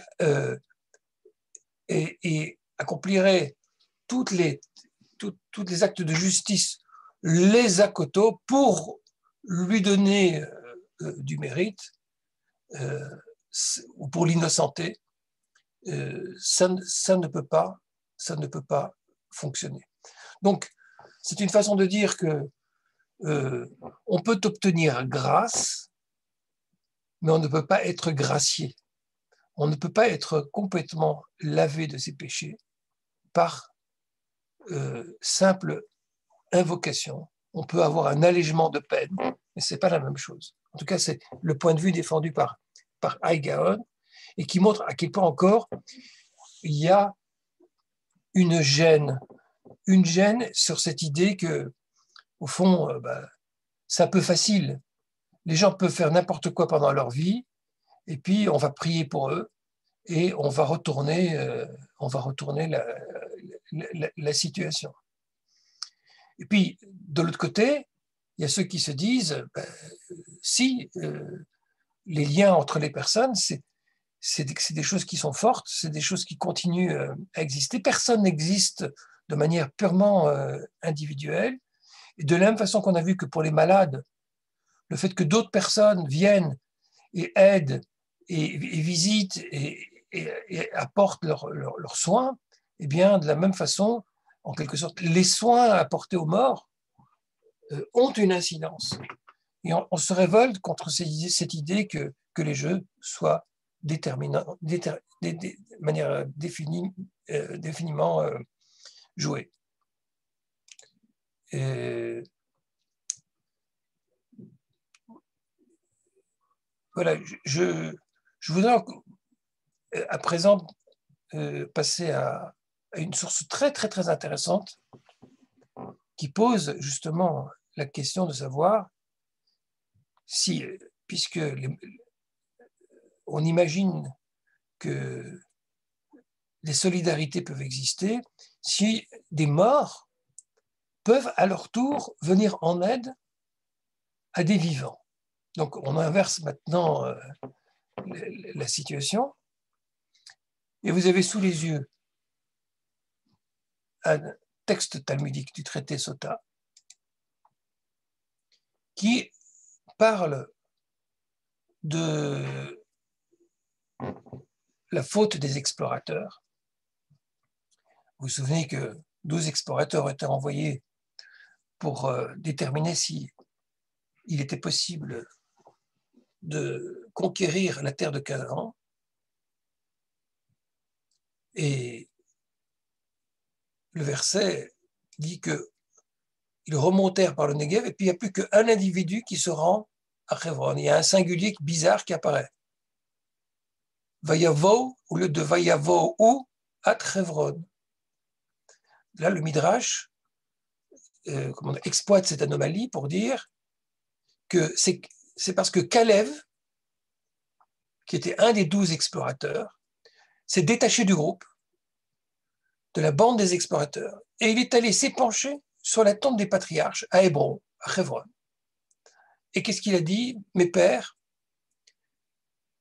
[SPEAKER 1] accomplirait toutes les toutes les actes de justice les accoto pour lui donner du mérite ou pour l'innocenter, ça ne peut pas fonctionner. Donc, c'est une façon de dire que on peut obtenir grâce, mais on ne peut pas être gracié. On ne peut pas être complètement lavé de ses péchés par simple invocation. On peut avoir un allègement de peine, mais ce n'est pas la même chose. En tout cas, c'est le point de vue défendu par Haït-Gaon et qui montre à quel point encore il y a une gêne sur cette idée que, au fond, c'est un peu facile. Les gens peuvent faire n'importe quoi pendant leur vie, et puis on va prier pour eux, et on va retourner la situation. Et puis, de l'autre côté, il y a ceux qui se disent, si les liens entre les personnes, c'est des choses qui sont fortes, c'est des choses qui continuent à exister. Personne n'existe de manière purement individuelle. Et de la même façon qu'on a vu que pour les malades, le fait que d'autres personnes viennent et aident et visitent et apportent leurs soins, eh bien, de la même façon, en quelque sorte, les soins apportés aux morts ont une incidence. Et on se révolte contre cette idée que les jeux soient déterminants, de manière définiment joués. Voilà, je voudrais à présent passer à une source très, très, très intéressante qui pose justement la question de savoir si, puisque on imagine que les solidarités peuvent exister, si des morts peuvent à leur tour venir en aide à des vivants. Donc on inverse maintenant la situation et vous avez sous les yeux un texte talmudique du traité Sota qui parle de la faute des explorateurs. Vous vous souvenez que 12 explorateurs ont été envoyés pour déterminer si il était possible de conquérir la terre de Canaan. Et le verset dit qu'ils remontèrent par le Negev et puis il n'y a plus qu'un individu qui se rend à Hebron. Il y a un singulier bizarre qui apparaît. Vayavo, au lieu de Vayavo ou at Hebron. Là, le Midrash exploite cette anomalie pour dire que c'est parce que Kalev, qui était un des 12 explorateurs, s'est détaché du groupe, de la bande des explorateurs, et il est allé s'épancher sur la tombe des patriarches à Hébron, à Hebron. Et qu'est-ce qu'il a dit? Mes pères,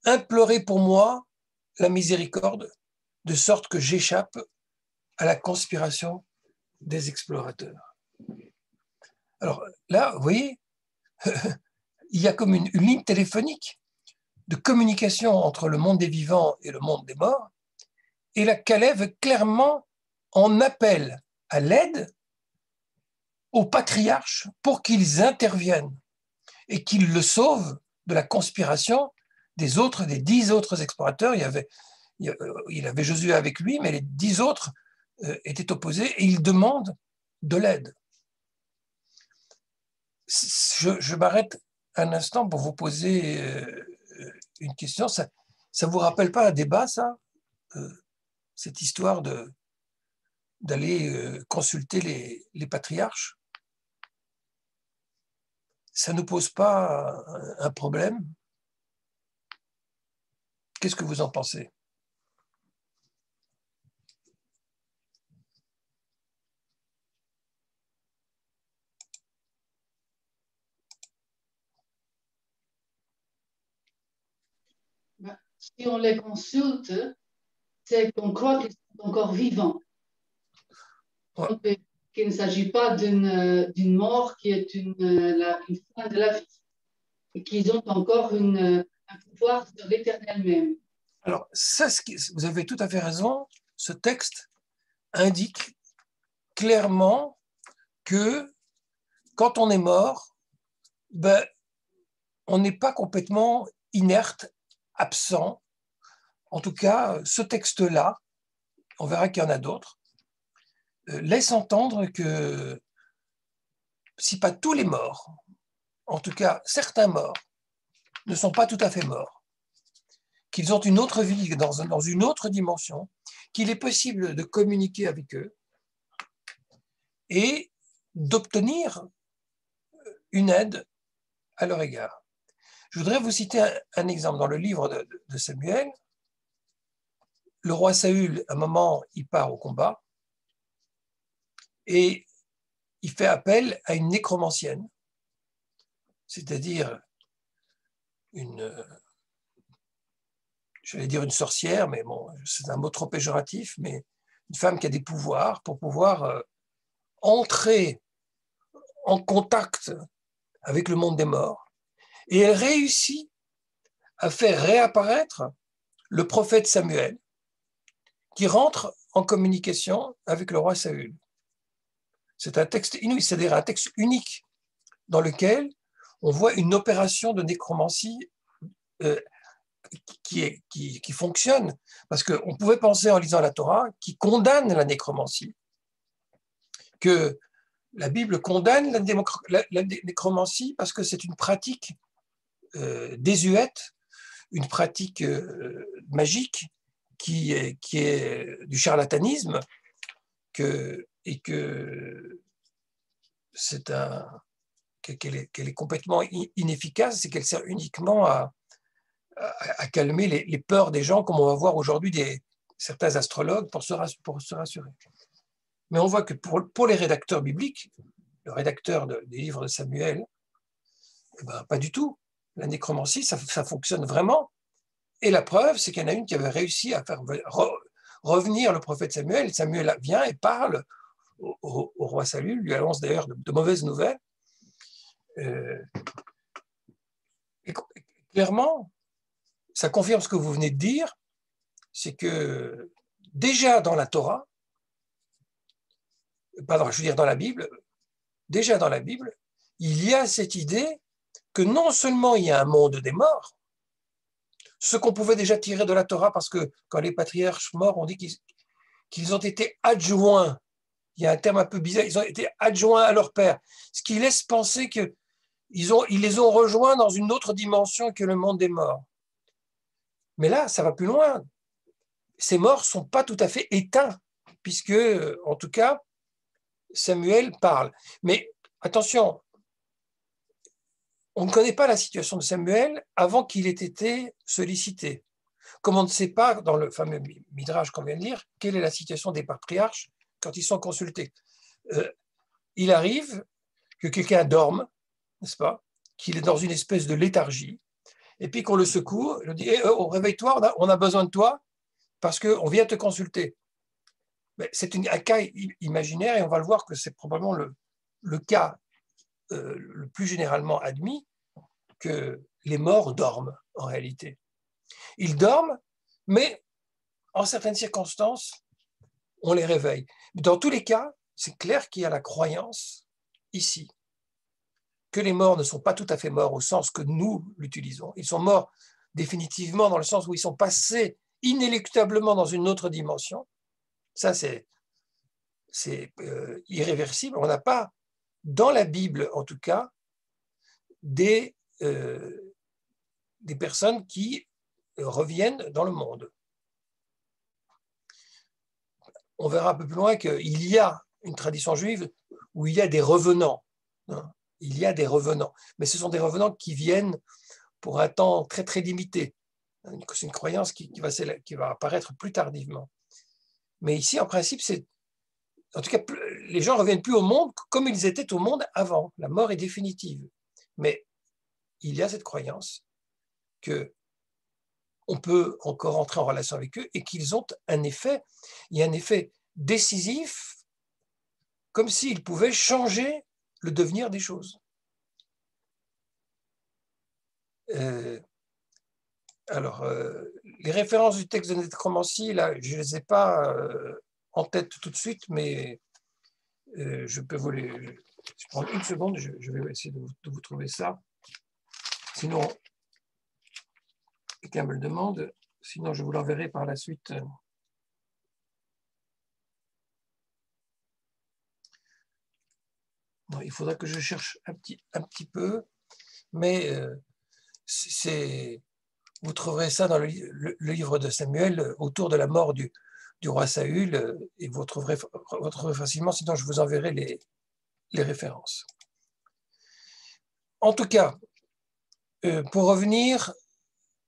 [SPEAKER 1] implorez pour moi la miséricorde, de sorte que j'échappe à la conspiration des explorateurs. Alors là, vous voyez, il y a comme une ligne téléphonique de communication entre le monde des vivants et le monde des morts, et la Kalev clairement en appelle à l'aide aux patriarches pour qu'ils interviennent et qu'ils le sauvent de la conspiration des 10 autres explorateurs. Il avait Josué avec lui, mais les 10 autres étaient opposés et ils demandent de l'aide. Je m'arrête un instant pour vous poser une question. Ça ne vous rappelle pas un débat, ça, cette histoire d'aller consulter les patriarches? Ça ne pose pas un problème? Qu'est-ce que vous en pensez?
[SPEAKER 2] Si on les consulte, c'est qu'on croit qu'ils sont encore vivants.
[SPEAKER 1] Ouais.
[SPEAKER 2] Donc, qu'il ne s'agit pas d'une mort qui est une fin de la vie et qu'ils ont encore un pouvoir sur l'éternel même.
[SPEAKER 1] Alors, ça, vous avez tout à fait raison. Ce texte indique clairement que quand on est mort, ben, on n'est pas complètement inerte, absent. En tout cas, ce texte-là, on verra qu'il y en a d'autres, laisse entendre que si pas tous les morts, en tout cas certains morts, ne sont pas tout à fait morts, qu'ils ont une autre vie dans une autre dimension, qu'il est possible de communiquer avec eux et d'obtenir une aide à leur égard. Je voudrais vous citer un exemple dans le livre de Samuel. Le roi Saül, à un moment, il part au combat et il fait appel à une nécromancienne, c'est-à-dire j'allais dire une sorcière, mais bon, c'est un mot trop péjoratif, mais une femme qui a des pouvoirs pour pouvoir entrer en contact avec le monde des morts. Et elle réussit à faire réapparaître le prophète Samuel, qui rentre en communication avec le roi Saül. C'est un texte inouï, c'est-à-dire un texte unique dans lequel on voit une opération de nécromancie qui fonctionne. Parce qu'on pouvait penser en lisant la Torah qui condamne la nécromancie, que la Bible condamne la nécromancie parce que c'est une pratique désuète, une pratique magique qui est du charlatanisme, et que qu'elle est complètement inefficace, c'est qu'elle sert uniquement à calmer les peurs des gens, comme on va voir aujourd'hui certains astrologues pour se rassurer. Mais on voit que pour les rédacteurs bibliques, le rédacteur des livres de Samuel, eh ben, pas du tout. La nécromancie, ça fonctionne vraiment. Et la preuve, c'est qu'il y en a une qui avait réussi à faire revenir le prophète Samuel. Samuel vient et parle au roi Saül, lui annonce d'ailleurs de mauvaises nouvelles. Et clairement, ça confirme ce que vous venez de dire, c'est que déjà dans la Torah, pardon, je veux dire dans la Bible, déjà dans la Bible, il y a cette idée que non seulement il y a un monde des morts, ce qu'on pouvait déjà tirer de la Torah, parce que quand les patriarches morts, on dit qu'ils ont été adjoints, il y a un terme un peu bizarre, ils ont été adjoints à leur père, ce qui laisse penser qu'ils les ont rejoints dans une autre dimension que le monde des morts. Mais là, ça va plus loin. Ces morts ne sont pas tout à fait éteints, puisque, en tout cas, Samuel parle. Mais attention, on ne connaît pas la situation de Samuel avant qu'il ait été sollicité. Comme on ne sait pas, dans le fameux Midrash qu'on vient de lire, quelle est la situation des patriarches quand ils sont consultés. Il arrive que quelqu'un dorme, n'est-ce pas, qu'il est dans une espèce de léthargie, et puis qu'on le secoue, il dit oh, réveille-toi, on a besoin de toi, parce qu'on vient te consulter. C'est un cas imaginaire, et on va le voir que c'est probablement le cas le plus généralement admis, que les morts dorment en réalité. Ils dorment, mais en certaines circonstances, on les réveille. Dans tous les cas, c'est clair qu'il y a la croyance ici que les morts ne sont pas tout à fait morts au sens que nous l'utilisons. Ils sont morts définitivement dans le sens où ils sont passés inéluctablement dans une autre dimension. Ça, c'est irréversible. On n'a pas, dans la Bible en tout cas, des personnes qui reviennent dans le monde. On verra un peu plus loin qu'il y a une tradition juive où il y a des revenants. Il y a des revenants. Mais ce sont des revenants qui viennent pour un temps très, très limité. C'est une croyance qui va apparaître plus tardivement. Mais ici, en principe, en tout cas, les gens ne reviennent plus au monde comme ils étaient au monde avant. La mort est définitive. Mais il y a cette croyance qu'on peut encore entrer en relation avec eux et qu'ils ont un effet, il y a un effet décisif comme s'il pouvait changer le devenir des choses. Alors, les références du texte de nécromancie, là, je ne les ai pas en tête tout de suite, mais je peux vous les... Je prends une seconde, je vais essayer de vous trouver ça. Sinon, quelqu'un me le demande, sinon je vous l'enverrai par la suite. Non, il faudra que je cherche un petit peu, mais vous trouverez ça dans le livre de Samuel, autour de la mort du roi Saül, et vous retrouverez facilement, sinon je vous enverrai les références. En tout cas, pour revenir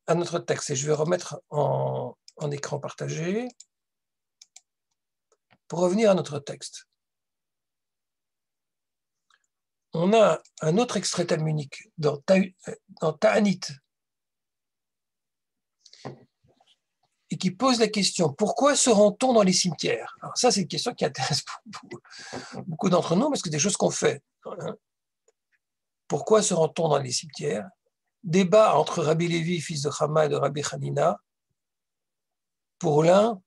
[SPEAKER 1] à notre texte, et je vais remettre en écran partagé, pour revenir à notre texte, on a un autre extrait talmudique dans Ta'anit, et qui pose la question, pourquoi se rend-on dans les cimetières? Alors ça, c'est une question qui intéresse beaucoup d'entre nous, parce que c'est des choses qu'on fait. Hein. Pourquoi se rend-on dans les cimetières? Débat entre Rabbi Lévi, fils de Chama, et de Rabbi Hanina. Pour l'un,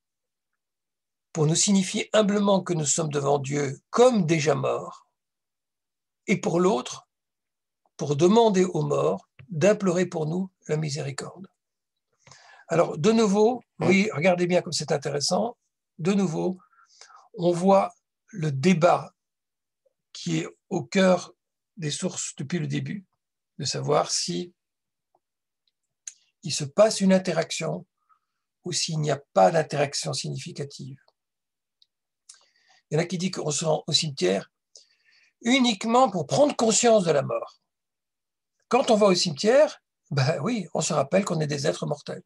[SPEAKER 1] pour nous signifier humblement que nous sommes devant Dieu comme déjà morts, et pour l'autre, pour demander aux morts d'implorer pour nous la miséricorde. Alors, de nouveau, oui, regardez bien comme c'est intéressant, de nouveau, on voit le débat qui est au cœur des sources depuis le début, de savoir si il se passe une interaction ou s'il n'y a pas d'interaction significative. Il y en a qui disent qu'on se rend au cimetière uniquement pour prendre conscience de la mort. Quand on va au cimetière, ben oui, on se rappelle qu'on est des êtres mortels.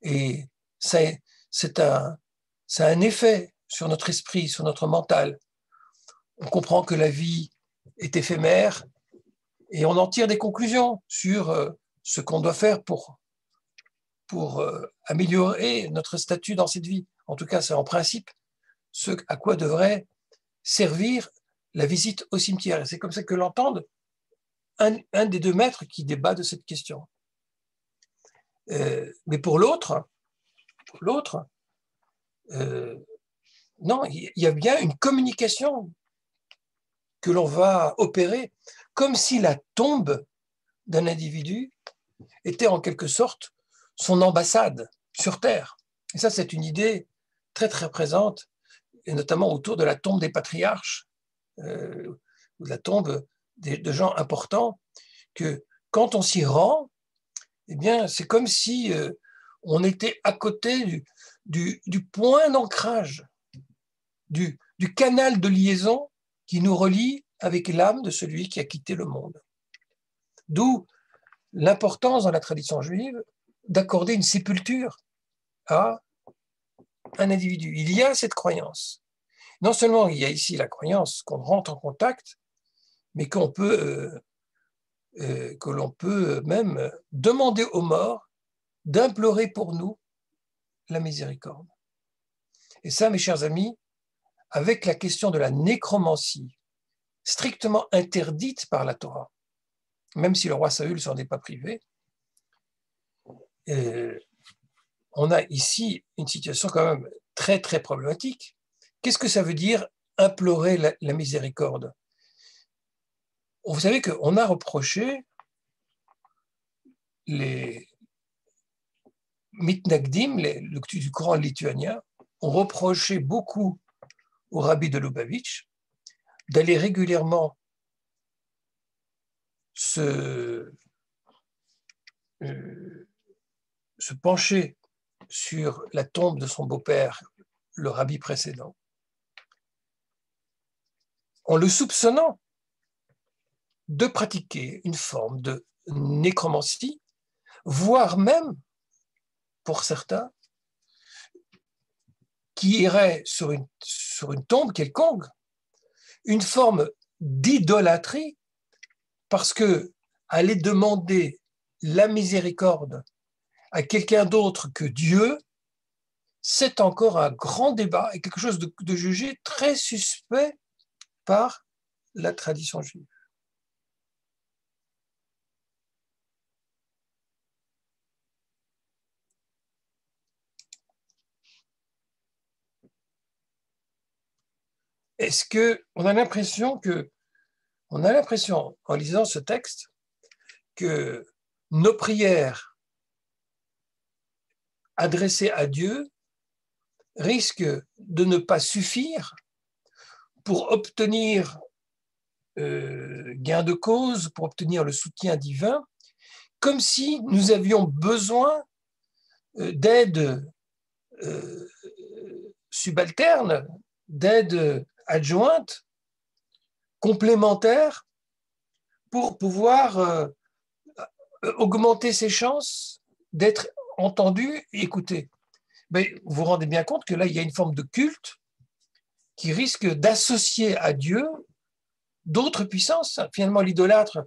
[SPEAKER 1] Et ça a un effet sur notre esprit, sur notre mental. On comprend que la vie est éphémère et on en tire des conclusions sur ce qu'on doit faire pour améliorer notre statut dans cette vie. En tout cas, c'est en principe ce à quoi devrait servir la visite au cimetière. Et c'est comme ça que l'entendent un des deux maîtres qui débat de cette question. Mais pour l'autre, non, il y a bien une communication que l'on va opérer, comme si la tombe d'un individu était en quelque sorte son ambassade sur Terre. Et ça, c'est une idée très, très présente, et notamment autour de la tombe des patriarches, ou de la tombe de gens importants, que quand on s'y rend, eh bien, c'est comme si on était à côté du point d'ancrage, du canal de liaison qui nous relie avec l'âme de celui qui a quitté le monde. D'où l'importance dans la tradition juive d'accorder une sépulture à un individu. Il y a cette croyance. Non seulement il y a ici la croyance qu'on rentre en contact, mais que l'on peut même demander aux morts d'implorer pour nous la miséricorde. Et ça, mes chers amis, avec la question de la nécromancie, strictement interdite par la Torah, même si le roi Saül s'en est pas privé, on a ici une situation quand même très, très problématique. Qu'est-ce que ça veut dire implorer la miséricorde? Vous savez qu'on a reproché les mitnagdim, du Coran lituanien, ont reproché beaucoup au rabbi de Lubavitch d'aller régulièrement se pencher sur la tombe de son beau-père, le rabbi précédent, en le soupçonnant de pratiquer une forme de nécromancie, voire même, pour certains, qui irait sur une tombe quelconque, une forme d'idolâtrie, parce que aller demander la miséricorde à quelqu'un d'autre que Dieu, c'est encore un grand débat et quelque chose de jugé très suspect par la tradition juive. Est-ce qu'on a l'impression en lisant ce texte que nos prières adressées à Dieu risquent de ne pas suffire pour obtenir gain de cause, pour obtenir le soutien divin, comme si nous avions besoin d'aide subalterne, d'aide adjointe, complémentaire, pour pouvoir augmenter ses chances d'être entendu et écouté. Mais vous vous rendez bien compte que là, il y a une forme de culte qui risque d'associer à Dieu d'autres puissances. Finalement, l'idolâtre,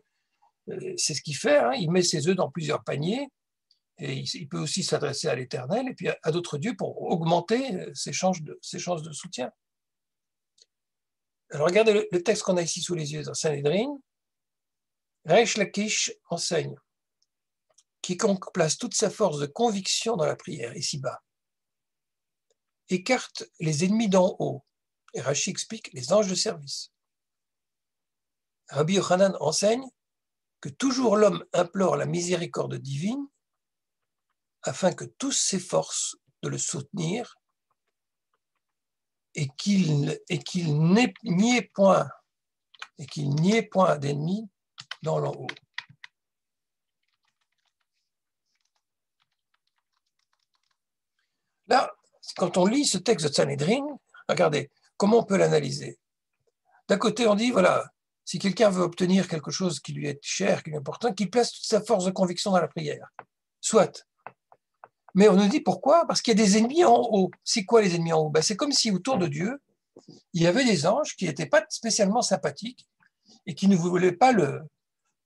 [SPEAKER 1] c'est ce qu'il fait, hein, il met ses œufs dans plusieurs paniers, et il peut aussi s'adresser à l'Éternel et puis à d'autres dieux pour augmenter ses chances de soutien. Alors regardez le texte qu'on a ici sous les yeux dans Sanhédrin. Reish Lakish enseigne: quiconque place toute sa force de conviction dans la prière, ici-bas, écarte les ennemis d'en haut. Et Rashi explique les anges de service. Rabbi Yochanan enseigne que toujours l'homme implore la miséricorde divine afin que tous s'efforcent de le soutenir et qu'il n'y ait point d'ennemis dans l'en haut. Là, quand on lit ce texte de Sanhédrin, regardez, comment on peut l'analyser? D'un côté, on dit, voilà, si quelqu'un veut obtenir quelque chose qui lui est cher, qui lui est important, qu'il place toute sa force de conviction dans la prière. Soit. Mais on nous dit pourquoi? Parce qu'il y a des ennemis en haut. C'est quoi les ennemis en haut? C'est comme si autour de Dieu, il y avait des anges qui n'étaient pas spécialement sympathiques et qui ne voulaient pas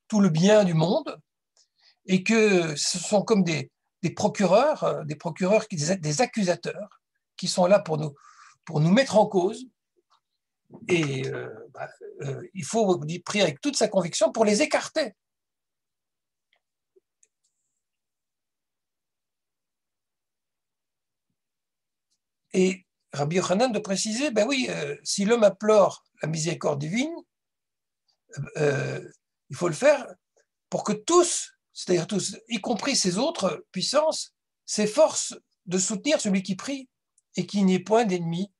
[SPEAKER 1] tout le bien du monde, et que ce sont comme des procureurs, des accusateurs qui sont là pour nous mettre en cause. Et il faut prier avec toute sa conviction pour les écarter. Et Rabbi Yochanan de préciser, ben oui, si l'homme implore la miséricorde divine, il faut le faire pour que tous, c'est-à-dire tous, y compris ces autres puissances, s'efforcent de soutenir celui qui prie et qu'il n'y ait point d'ennemis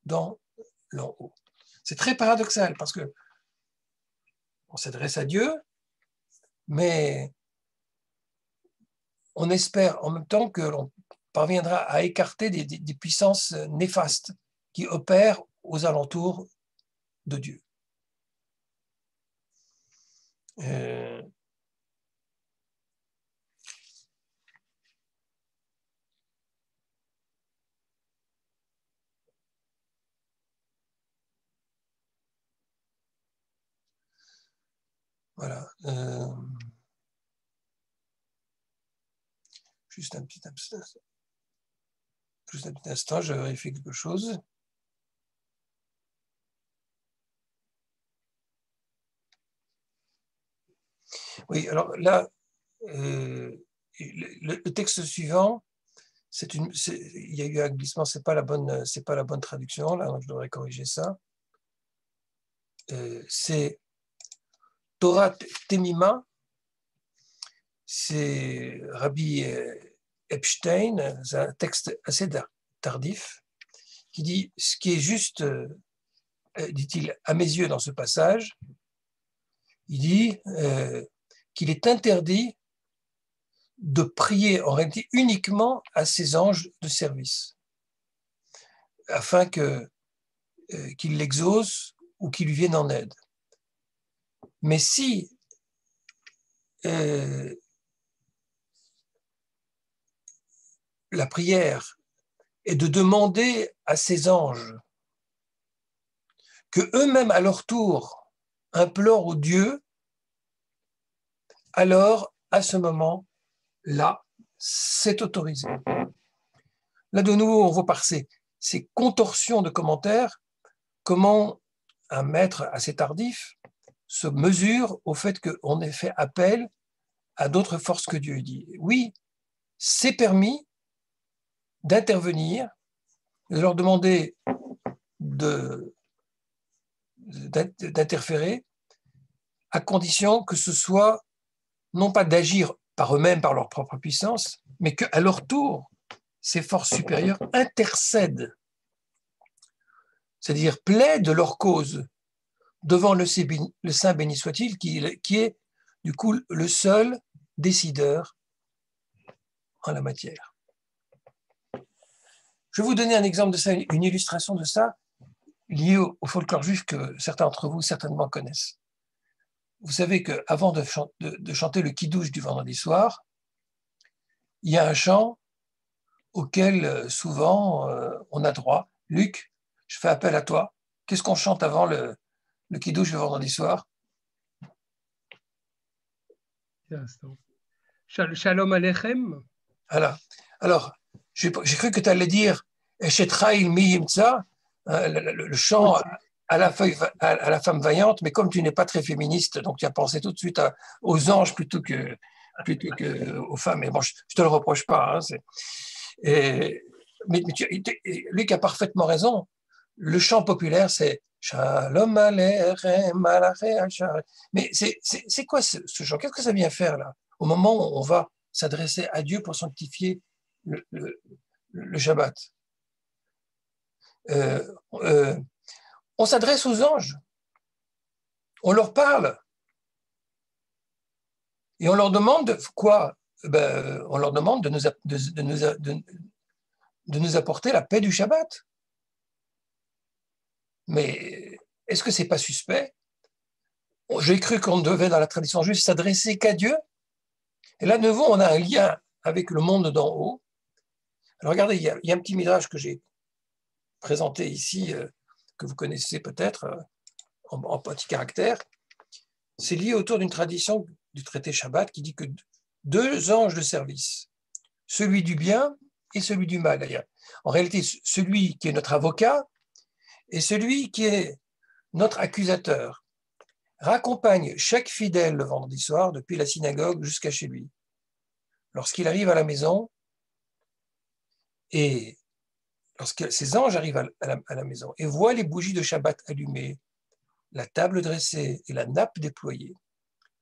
[SPEAKER 1] dans l'en haut. C'est très paradoxal parce que on s'adresse à Dieu, mais on espère en même temps que l'on parviendra à écarter des puissances néfastes qui opèrent aux alentours de Dieu. Voilà. Juste un petit instant, je vérifie quelque chose. Oui, alors là, le texte suivant, il y a eu un glissement, c'est pas la bonne traduction, là, donc je devrais corriger ça. C'est Torah Temima, c'est Rabbi Epstein, c'est un texte assez tardif, qui dit ce qui est juste, dit-il, à mes yeux dans ce passage, il dit qu'il est interdit de prier en réalité uniquement à ses anges de service, afin qu'ils l'exaucent ou qu'ils lui viennent en aide. Mais si la prière est de demander à ces anges que eux-mêmes à leur tour implorent au Dieu, alors à ce moment-là, c'est autorisé. Là, de nouveau, on voit par ces contorsions de commentaires comment un maître assez tardif se mesure au fait qu'on ait fait appel à d'autres forces que Dieu. Il dit, oui, c'est permis d'intervenir, de leur demander d'interférer, à condition que ce soit non pas d'agir par eux-mêmes, par leur propre puissance, mais qu'à leur tour, ces forces supérieures intercèdent, c'est-à-dire plaident leur cause devant le Saint béni soit-il, qui est du coup le seul décideur en la matière. Je vais vous donner un exemple de ça, une illustration de ça, liée au folklore juif que certains d'entre vous certainement connaissent. Vous savez qu'avant de chanter le kiddush du vendredi soir, il y a un chant auquel souvent on a droit. Luc, je fais appel à toi. Qu'est-ce qu'on chante avant le kiddush le vendredi soir?
[SPEAKER 3] Shalom Aleichem.
[SPEAKER 1] Voilà. Alors, j'ai cru que tu allais dire Eshetrail mi yimtza, le chant à la femme vaillante, mais comme tu n'es pas très féministe, donc tu as pensé tout de suite aux anges plutôt que aux femmes. Et bon, je te le reproche pas. Hein, mais Luc a parfaitement raison. Le chant populaire, c'est Shalom Aleichem Malaché Hachar. Mais c'est quoi ce chant? Qu'est-ce que ça vient faire là? Au moment où on va s'adresser à Dieu pour sanctifier le Shabbat. On s'adresse aux anges. On leur parle. Et on leur demande quoi? On leur demande de nous apporter la paix du Shabbat. Mais est-ce que c'est pas suspect? J'ai cru qu'on devait, dans la tradition juive, s'adresser qu'à Dieu. Et là, de nouveau, on a un lien avec le monde d'en haut. Alors regardez, il y a un petit midrash que j'ai présenté ici, que vous connaissez peut-être, en petit caractère. C'est lié autour d'une tradition du traité Shabbat qui dit que deux anges de service, celui du bien et celui du mal d'ailleurs. En réalité, celui qui est notre avocat et celui qui est notre accusateur raccompagne chaque fidèle le vendredi soir depuis la synagogue jusqu'à chez lui. Lorsqu'il arrive à la maison et lorsque ces anges arrivent à la maison et voient les bougies de Shabbat allumées, la table dressée et la nappe déployée,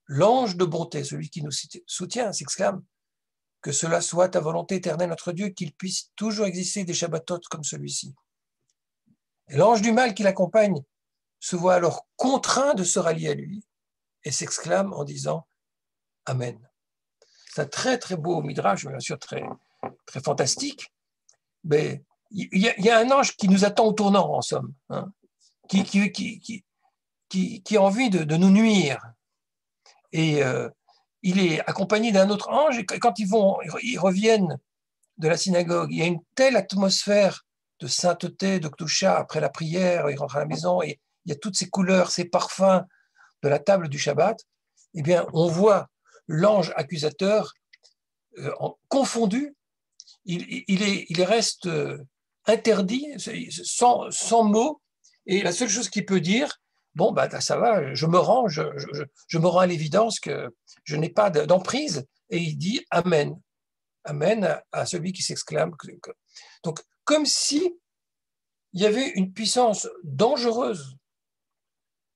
[SPEAKER 1] l'ange de bonté, celui qui nous soutient, s'exclame « Que cela soit ta volonté éternelle, notre Dieu, qu'il puisse toujours exister des Shabbatot comme celui-ci. » Et l'ange du mal qui l'accompagne se voit alors contraint de se rallier à lui et s'exclame en disant « Amen ». C'est un très très beau midrash, bien sûr très, très fantastique, mais il y a un ange qui nous attend au tournant, en somme, hein, qui a envie de nous nuire. Et il est accompagné d'un autre ange, et quand ils reviennent de la synagogue, il y a une telle atmosphère de sainteté, de Kdusha, après la prière, ils rentrent à la maison, et il y a toutes ces couleurs, ces parfums de la table du Shabbat, eh bien, on voit l'ange accusateur confondu, il reste interdit, sans mots, et la seule chose qu'il peut dire, bon, ça va, je me rends à l'évidence que je n'ai pas d'emprise, et il dit Amen. Amen à celui qui s'exclame. Donc, comme si il y avait une puissance dangereuse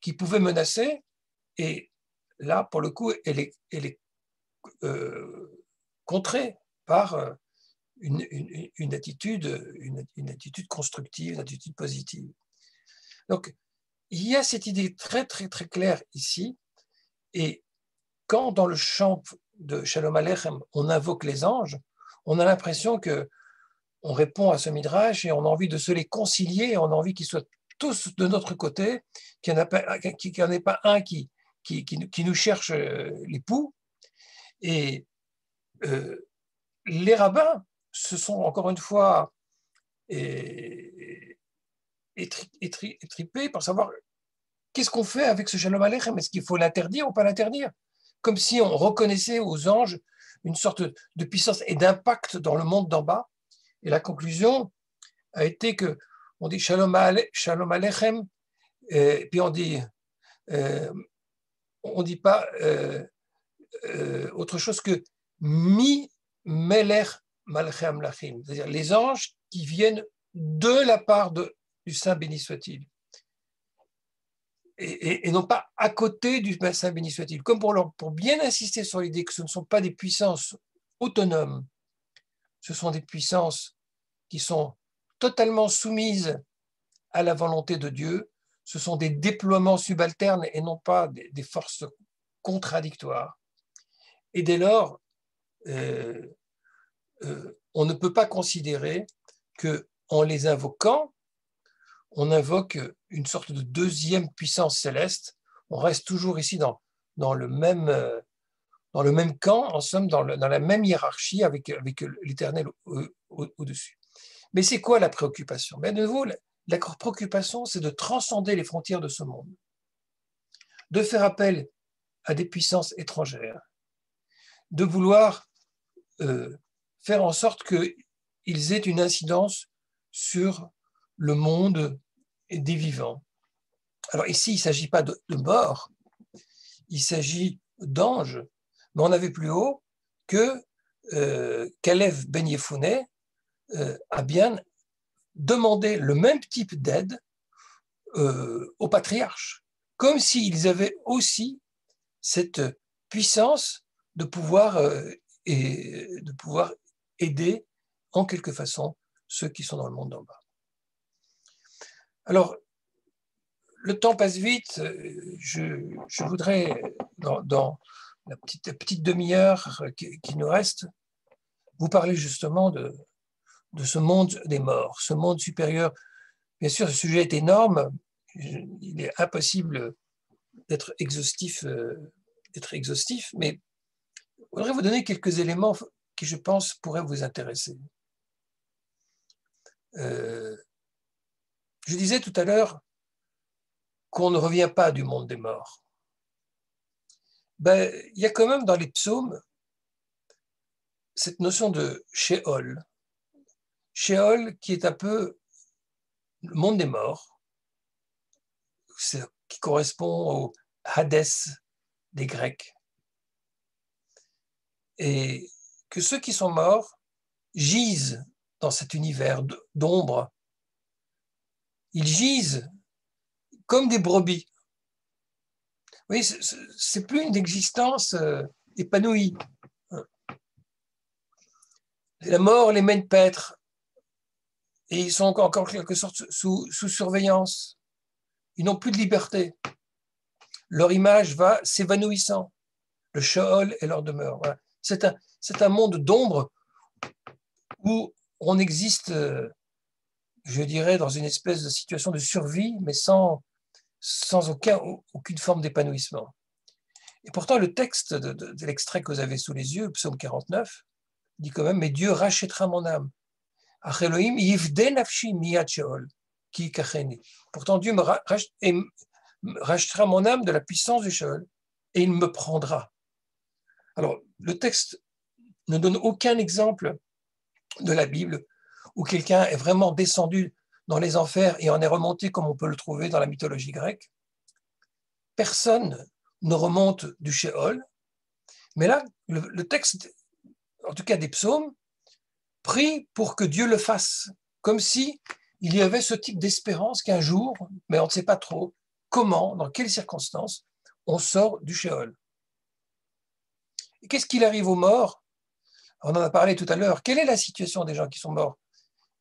[SPEAKER 1] qui pouvait menacer, et là, pour le coup, elle est contrée par une attitude constructive, une attitude positive. Donc, il y a cette idée très, très, très claire ici, et quand dans le chant de Shalom Aleichem, on invoque les anges, on a l'impression qu'on répond à ce midrash et on a envie de se les concilier, on a envie qu'ils soient tous de notre côté, qu'il n'y en ait pas un qui nous cherche l'époux. Et les rabbins se sont encore une fois étripés pour savoir qu'est-ce qu'on fait avec ce Shalom Aleichem, est-ce qu'il faut l'interdire ou pas l'interdire? Comme si on reconnaissait aux anges une sorte de puissance et d'impact dans le monde d'en bas, Et la conclusion a été que on dit Shalom Aleichem, et puis on dit pas autre chose que Mi Melech Malchei Amlachim, c'est-à-dire les anges qui viennent de la part du Saint béni soit-il. Et non pas à côté du Saint béni soit-il, comme pour bien insister sur l'idée que ce ne sont pas des puissances autonomes, ce sont des puissances qui sont totalement soumises à la volonté de Dieu, ce sont des déploiements subalternes et non pas des forces contradictoires. Et dès lors, on ne peut pas considérer qu'en les invoquant, on invoque une sorte de deuxième puissance céleste. On reste toujours ici dans le même camp, en somme, dans la même hiérarchie avec l'Éternel au-dessus. Mais c'est quoi la préoccupation? Mais de nouveau, la préoccupation, c'est de transcender les frontières de ce monde, de faire appel à des puissances étrangères, de vouloir faire en sorte qu'ils aient une incidence sur le monde des vivants. Alors ici, il ne s'agit pas de mort, il s'agit d'anges, mais on a vu plus haut que Kalev Ben Yefuneh a bien demandé le même type d'aide aux patriarches, comme s'ils avaient aussi cette puissance de pouvoir aider en quelque façon ceux qui sont dans le monde d'en bas. Alors, le temps passe vite. Je voudrais, dans la petite demi-heure qui nous reste, vous parler justement de ce monde des morts, ce monde supérieur. Bien sûr, ce sujet est énorme. Il est impossible d'être exhaustif, mais je voudrais vous donner quelques éléments qui, je pense, pourraient vous intéresser. Je disais tout à l'heure qu'on ne revient pas du monde des morts. Ben, il y a quand même dans les psaumes cette notion de Sheol. Sheol qui est un peu le monde des morts, qui correspond au Hadès des Grecs. Et que ceux qui sont morts gisent dans cet univers d'ombre. Ils gisent comme des brebis. Oui, c'est plus une existence épanouie. La mort les mène paître et ils sont encore en quelque sorte sous surveillance. Ils n'ont plus de liberté. Leur image va s'évanouissant. Le Sheol est leur demeure. Voilà. C'est un monde d'ombre où on existe, je dirais, dans une espèce de situation de survie, mais sans aucune forme d'épanouissement. Et pourtant, le texte de l'extrait que vous avez sous les yeux, psaume 49, dit quand même « Mais Dieu rachètera mon âme. Acheloim yivde nafshi miyad sheol ki kacheni. » Pourtant, Dieu me rachètera mon âme de la puissance du Sheol et il me prendra. Alors, le texte ne donne aucun exemple de la Bible où quelqu'un est vraiment descendu dans les enfers et en est remonté comme on peut le trouver dans la mythologie grecque. Personne ne remonte du Sheol, mais là, le texte, en tout cas des psaumes, prie pour que Dieu le fasse, comme si il y avait ce type d'espérance qu'un jour, mais on ne sait pas trop comment, dans quelles circonstances, on sort du Sheol. Et qu'est-ce qu'il arrive aux morts? On en a parlé tout à l'heure. Quelle est la situation des gens qui sont morts?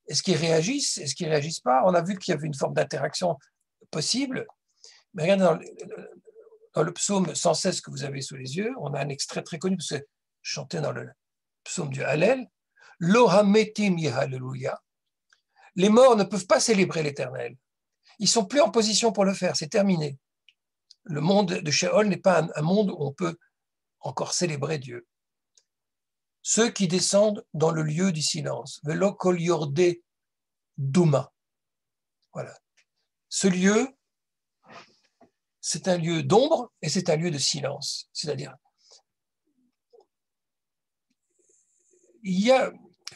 [SPEAKER 1] Est-ce qu'ils réagissent? Est-ce qu'ils ne réagissent pas? On a vu qu'il y avait une forme d'interaction possible. Mais regardez, dans le psaume 116 que vous avez sous les yeux, on a un extrait très connu, parce que je chantais dans le psaume du Hallel. Lo hametim yehalleluya. Les morts ne peuvent pas célébrer l'Éternel. Ils ne sont plus en position pour le faire, c'est terminé. Le monde de Sheol n'est pas un monde où on peut encore célébrer Dieu. Ceux qui descendent dans le lieu du silence, velo kol yorde douma. Voilà. Ce lieu, c'est un lieu d'ombre et c'est un lieu de silence. C'est-à-dire, il y a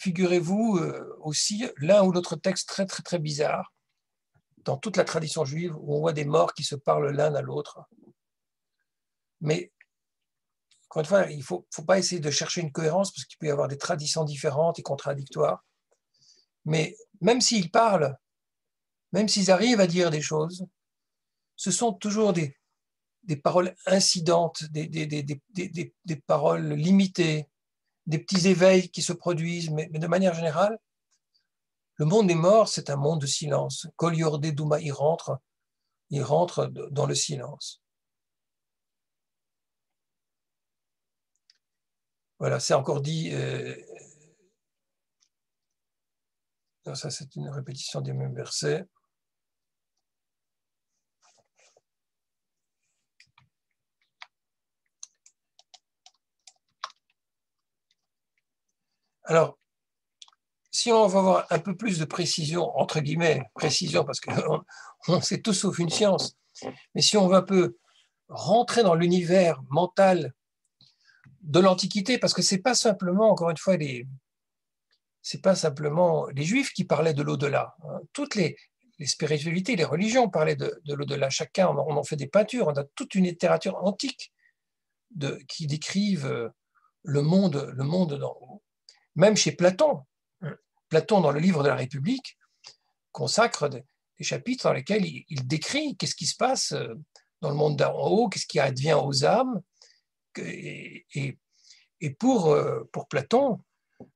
[SPEAKER 1] figurez-vous aussi l'un ou l'autre texte très, très, très bizarre dans toute la tradition juive où on voit des morts qui se parlent l'un à l'autre. Mais, encore une fois, il ne faut pas essayer de chercher une cohérence parce qu'il peut y avoir des traditions différentes et contradictoires. Mais même s'ils parlent, même s'ils arrivent à dire des choses, ce sont toujours des paroles incidentes, des paroles limitées, des petits éveils qui se produisent, mais de manière générale, le monde des morts, c'est un monde de silence. Kol Yordei Douma, il rentre dans le silence. Voilà, c'est encore dit. Non, ça, c'est une répétition des mêmes versets. Alors, si on va avoir un peu plus de précision, entre guillemets, précision, parce qu'on sait tout sauf une science, mais si on va un peu rentrer dans l'univers mental de l'Antiquité, parce que c'est pas simplement, encore une fois, c'est pas simplement les Juifs qui parlaient de l'au-delà. Toutes les spiritualités, les religions parlaient de l'au-delà. Chacun, on en fait des peintures, on a toute une littérature antique qui décrivent le monde d'en haut. Même chez Platon, dans le livre de la République, consacre des chapitres dans lesquels il décrit qu'est-ce qui se passe dans le monde d'en haut, qu'est-ce qui advient aux âmes. Et pour Platon,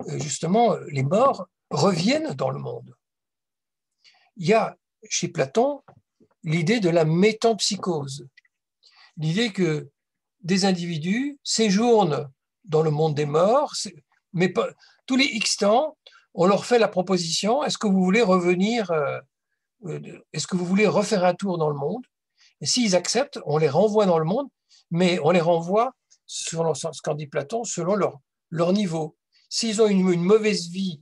[SPEAKER 1] justement, les morts reviennent dans le monde. Il y a chez Platon l'idée de la métempsychose, l'idée que des individus séjournent dans le monde des morts, mais pas, tous les X temps, on leur fait la proposition, est-ce que vous voulez revenir, est-ce que vous voulez refaire un tour dans le monde? Et s'ils acceptent, on les renvoie dans le monde, mais on les renvoie, selon ce qu'en dit Platon, selon leur niveau. S'ils ont une mauvaise vie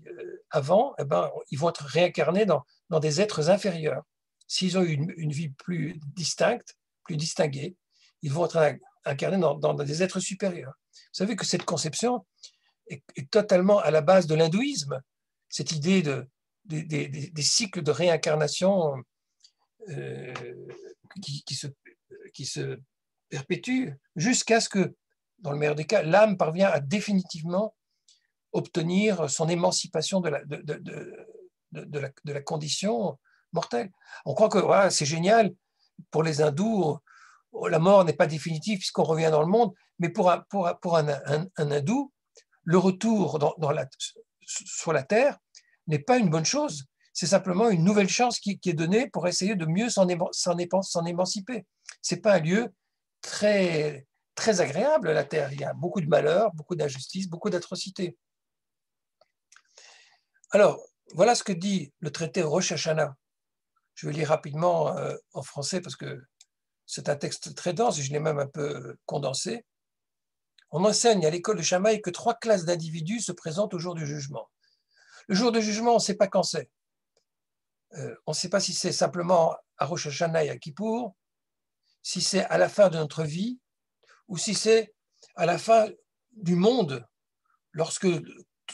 [SPEAKER 1] avant, eh ben, ils vont être réincarnés dans des êtres inférieurs. S'ils ont une vie plus distincte, plus distinguée, ils vont être incarnés dans des êtres supérieurs. Vous savez que cette conception est totalement à la base de l'hindouisme, cette idée des cycles de réincarnation qui se perpétuent jusqu'à ce que, dans le meilleur des cas, l'âme parvient à définitivement obtenir son émancipation de la condition mortelle. On croit que voilà, c'est génial, pour les hindous, la mort n'est pas définitive puisqu'on revient dans le monde, mais pour un hindou, le retour sur la terre n'est pas une bonne chose. C'est simplement une nouvelle chance qui est donnée pour essayer de mieux s'en émanciper. Ce n'est pas un lieu très, très agréable, la terre. Il y a beaucoup de malheurs, beaucoup d'injustices, beaucoup d'atrocités. Alors, voilà ce que dit le traité Rosh Hashanah. Je vais lire rapidement en français parce que c'est un texte très dense et je l'ai même un peu condensé. On enseigne à l'école de Shammai que 3 classes d'individus se présentent au jour du jugement. Le jour du jugement, on ne sait pas quand c'est. On ne sait pas si c'est simplement à Rosh Hashanah et à Kippour, si c'est à la fin de notre vie, ou si c'est à la fin du monde, lorsque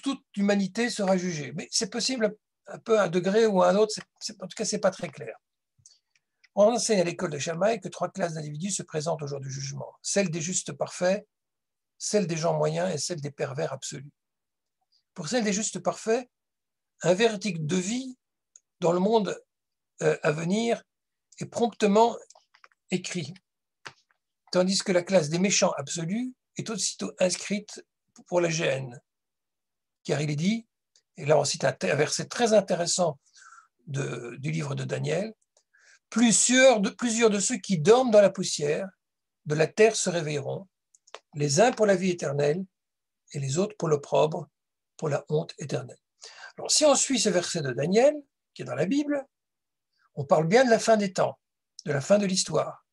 [SPEAKER 1] toute l'humanité sera jugée. Mais c'est possible un peu à un degré ou à un autre, en tout cas, ce n'est pas très clair. On enseigne à l'école de Shammai que 3 classes d'individus se présentent au jour du jugement. Celle des justes parfaits, celle des gens moyens et celle des pervers absolus. Pour celle des justes parfaits, un verdict de vie dans le monde à venir est promptement écrit, tandis que la classe des méchants absolus est aussitôt inscrite pour la géhenne. Car il est dit, et là on cite un verset très intéressant du livre de Daniel, plusieurs de ceux qui dorment dans la poussière de la terre se réveilleront, les uns pour la vie éternelle et les autres pour l'opprobre, pour la honte éternelle. Alors si on suit ce verset de Daniel, qui est dans la Bible, on parle bien de la fin des temps, de la fin de l'histoire.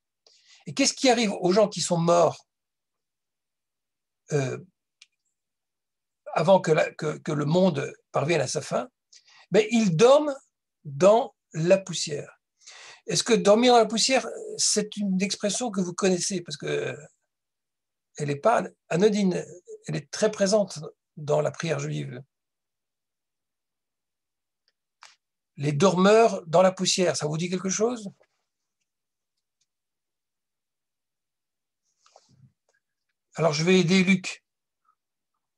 [SPEAKER 1] Et qu'est-ce qui arrive aux gens qui sont morts avant que le monde parvienne à sa fin? Ben, ils dorment dans la poussière. Est-ce que dormir dans la poussière, c'est une expression que vous connaissez? Parce qu'elle n'est pas anodine, elle est très présente dans la prière juive. les dormeurs dans la poussière, ça vous dit quelque chose? Alors je vais aider Luc.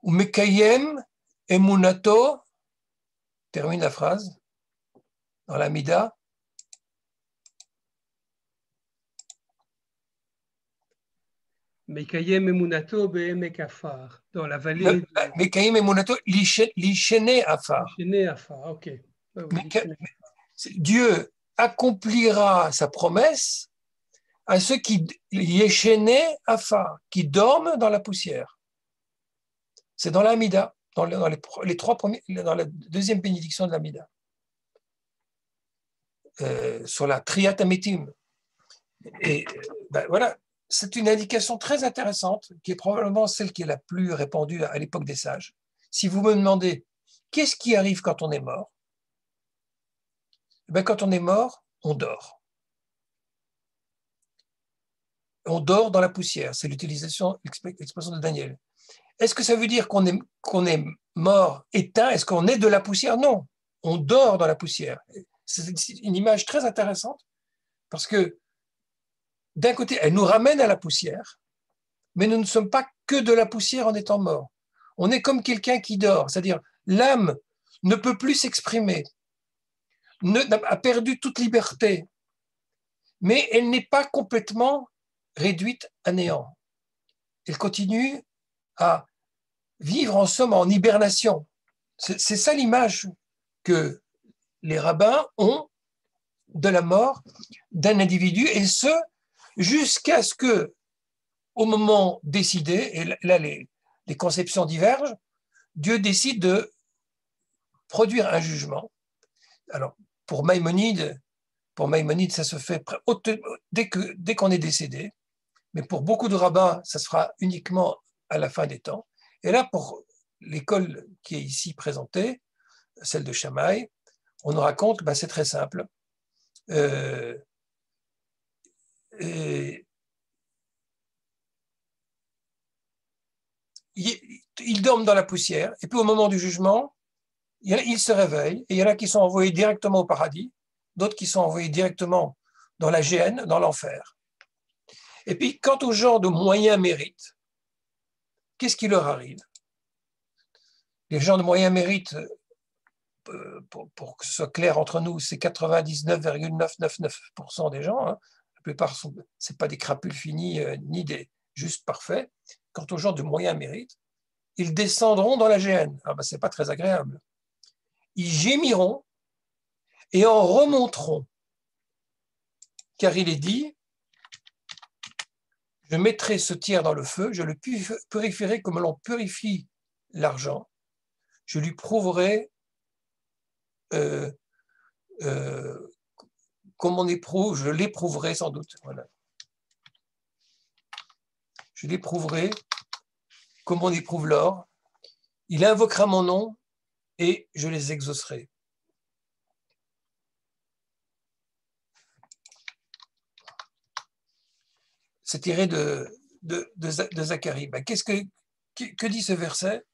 [SPEAKER 1] Umekayem emunato, termine la phrase, dans la Mida.
[SPEAKER 3] Mekayem emunato be'emek afar, dans la vallée de
[SPEAKER 1] Mekayem emunato lichene afar.
[SPEAKER 3] Lichene Afar, ok.
[SPEAKER 1] Dieu accomplira sa promesse à ceux qui lichene afar, qui dorment dans la poussière. C'est dans la Mida, dans les trois premiers, dans la deuxième bénédiction de la Mida. Sur la Triat Ametim. Et ben voilà, c'est une indication très intéressante qui est probablement celle qui est la plus répandue à l'époque des sages. Si vous me demandez qu'est-ce qui arrive quand on est mort, ben quand on est mort, on dort. On dort dans la poussière. C'est l'expression de Daniel. Est-ce que ça veut dire qu'on est mort, éteint? Est-ce qu'on est de la poussière? Non, on dort dans la poussière. C'est une image très intéressante parce que d'un côté, elle nous ramène à la poussière, mais nous ne sommes pas que de la poussière en étant mort. On est comme quelqu'un qui dort, c'est-à-dire l'âme ne peut plus s'exprimer, a perdu toute liberté, mais elle n'est pas complètement réduite à néant. Elle continue à vivre en somme en hibernation. C'est ça l'image que les rabbins ont de la mort d'un individu, et ce, jusqu'à ce que, au moment décidé, et là les conceptions divergent, Dieu décide de produire un jugement. Alors, pour Maïmonide, ça se fait dès qu'on est décédé, mais pour beaucoup de rabbins, ça se fera uniquement à la fin des temps. Et là, pour l'école qui est ici présentée, celle de Shammai, on nous raconte, c'est très simple. Ils dorment dans la poussière, et puis au moment du jugement, ils se réveillent, et il y en a qui sont envoyés directement au paradis, d'autres qui sont envoyés directement dans la géhenne, dans l'enfer. Et puis, quant aux gens de moyen mérite, qu'est-ce qui leur arrive? Les gens de moyen mérite, pour que ce soit clair entre nous, c'est 99,999% des gens. Hein. La plupart, ce n'est pas des crapules finis, ni des juste parfaits. Quant aux gens de moyen mérite, ils descendront dans la géhenne. Ce n'est pas très agréable. Ils gémiront et en remonteront. Car il est dit, je mettrai ce tiers dans le feu, je le purifierai comme l'on purifie l'argent, je lui prouverai comme on éprouve, je l'éprouverai sans doute. Voilà. Je l'éprouverai comme on éprouve l'or. Il invoquera mon nom et je les exaucerai. C'est tiré de Zacharie. Que dit ce verset?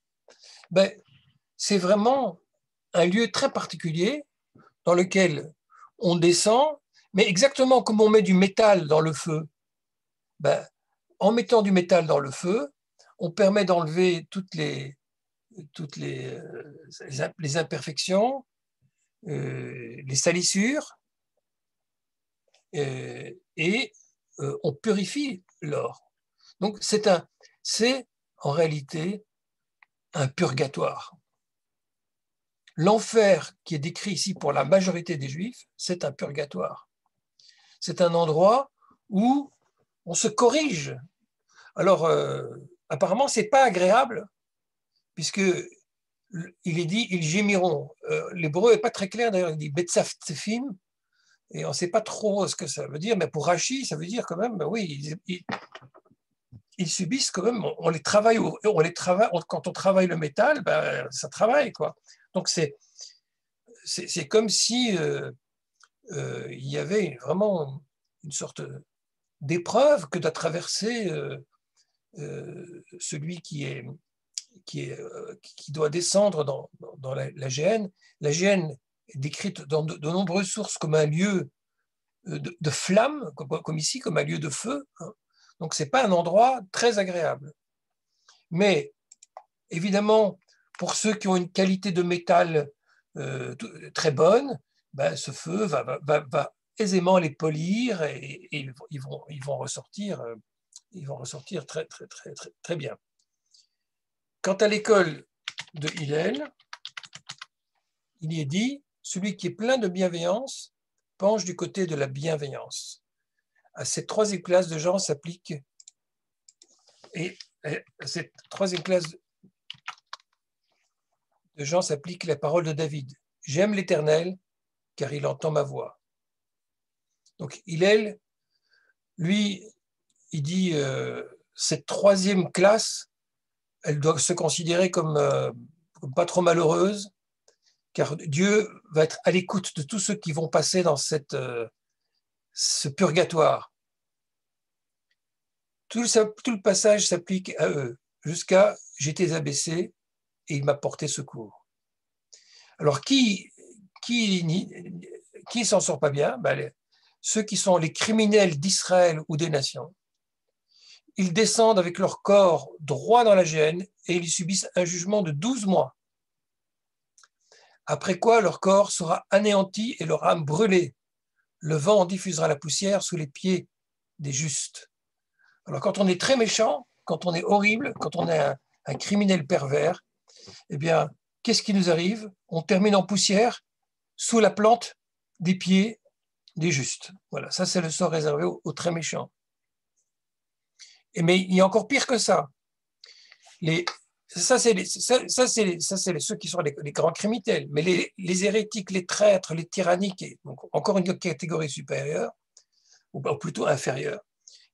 [SPEAKER 1] C'est vraiment un lieu très particulier dans lequel on descend, mais exactement comme on met du métal dans le feu. En mettant du métal dans le feu, on permet d'enlever toutes les imperfections, les salissures, et on purifie l'or. Donc c'est en réalité un purgatoire. L'enfer qui est décrit ici pour la majorité des Juifs, c'est un purgatoire. C'est un endroit où on se corrige. Alors, apparemment, ce n'est pas agréable, puisque il est dit, ils gémiront. L'hébreu n'est pas très clair, d'ailleurs, il dit Betsaf Tsefim, et on ne sait pas trop ce que ça veut dire, mais pour Rashi, ça veut dire quand même, oui, ils subissent quand même, on les travaille, quand on travaille le métal, ça travaille, quoi. Donc c'est comme si il y avait vraiment une sorte d'épreuve que doit traverser celui qui doit descendre dans la géhenne. La géhenne décrite dans de nombreuses sources comme un lieu de flamme, comme ici, comme un lieu de feu. Donc, ce n'est pas un endroit très agréable. Mais, évidemment, pour ceux qui ont une qualité de métal très bonne, ben, ce feu va aisément les polir et ils vont ressortir très, très, très, très, très bien. Quant à l'école de Hillel, il y est dit, celui qui est plein de bienveillance penche du côté de la bienveillance. À cette troisième classe de gens s'applique, et à cette troisième classe de gens s'applique la parole de David. J'aime l'Éternel, car il entend ma voix. Donc Hillel, lui, il dit cette troisième classe, elle doit se considérer comme pas trop malheureuse, car Dieu va être à l'écoute de tous ceux qui vont passer dans ce purgatoire. Tout le passage s'applique à eux, jusqu'à « j'étais abaissé et il m'a porté secours ». Alors, qui s'en sort pas bien? Ben, ceux qui sont les criminels d'Israël ou des nations. Ils descendent avec leur corps droit dans la géhenne et ils subissent un jugement de 12 mois. Après quoi, leur corps sera anéanti et leur âme brûlée. Le vent en diffusera la poussière sous les pieds des justes. Alors, quand on est très méchant, quand on est horrible, quand on est un criminel pervers, eh bien, qu'est-ce qui nous arrive? On termine en poussière sous la plante des pieds des justes. Voilà, ça c'est le sort réservé aux très méchants. Mais il y a encore pire que ça. Ça, c'est ceux qui sont les grands criminels. Mais les hérétiques, les traîtres, les tyranniques, donc encore une catégorie supérieure, ou plutôt inférieure,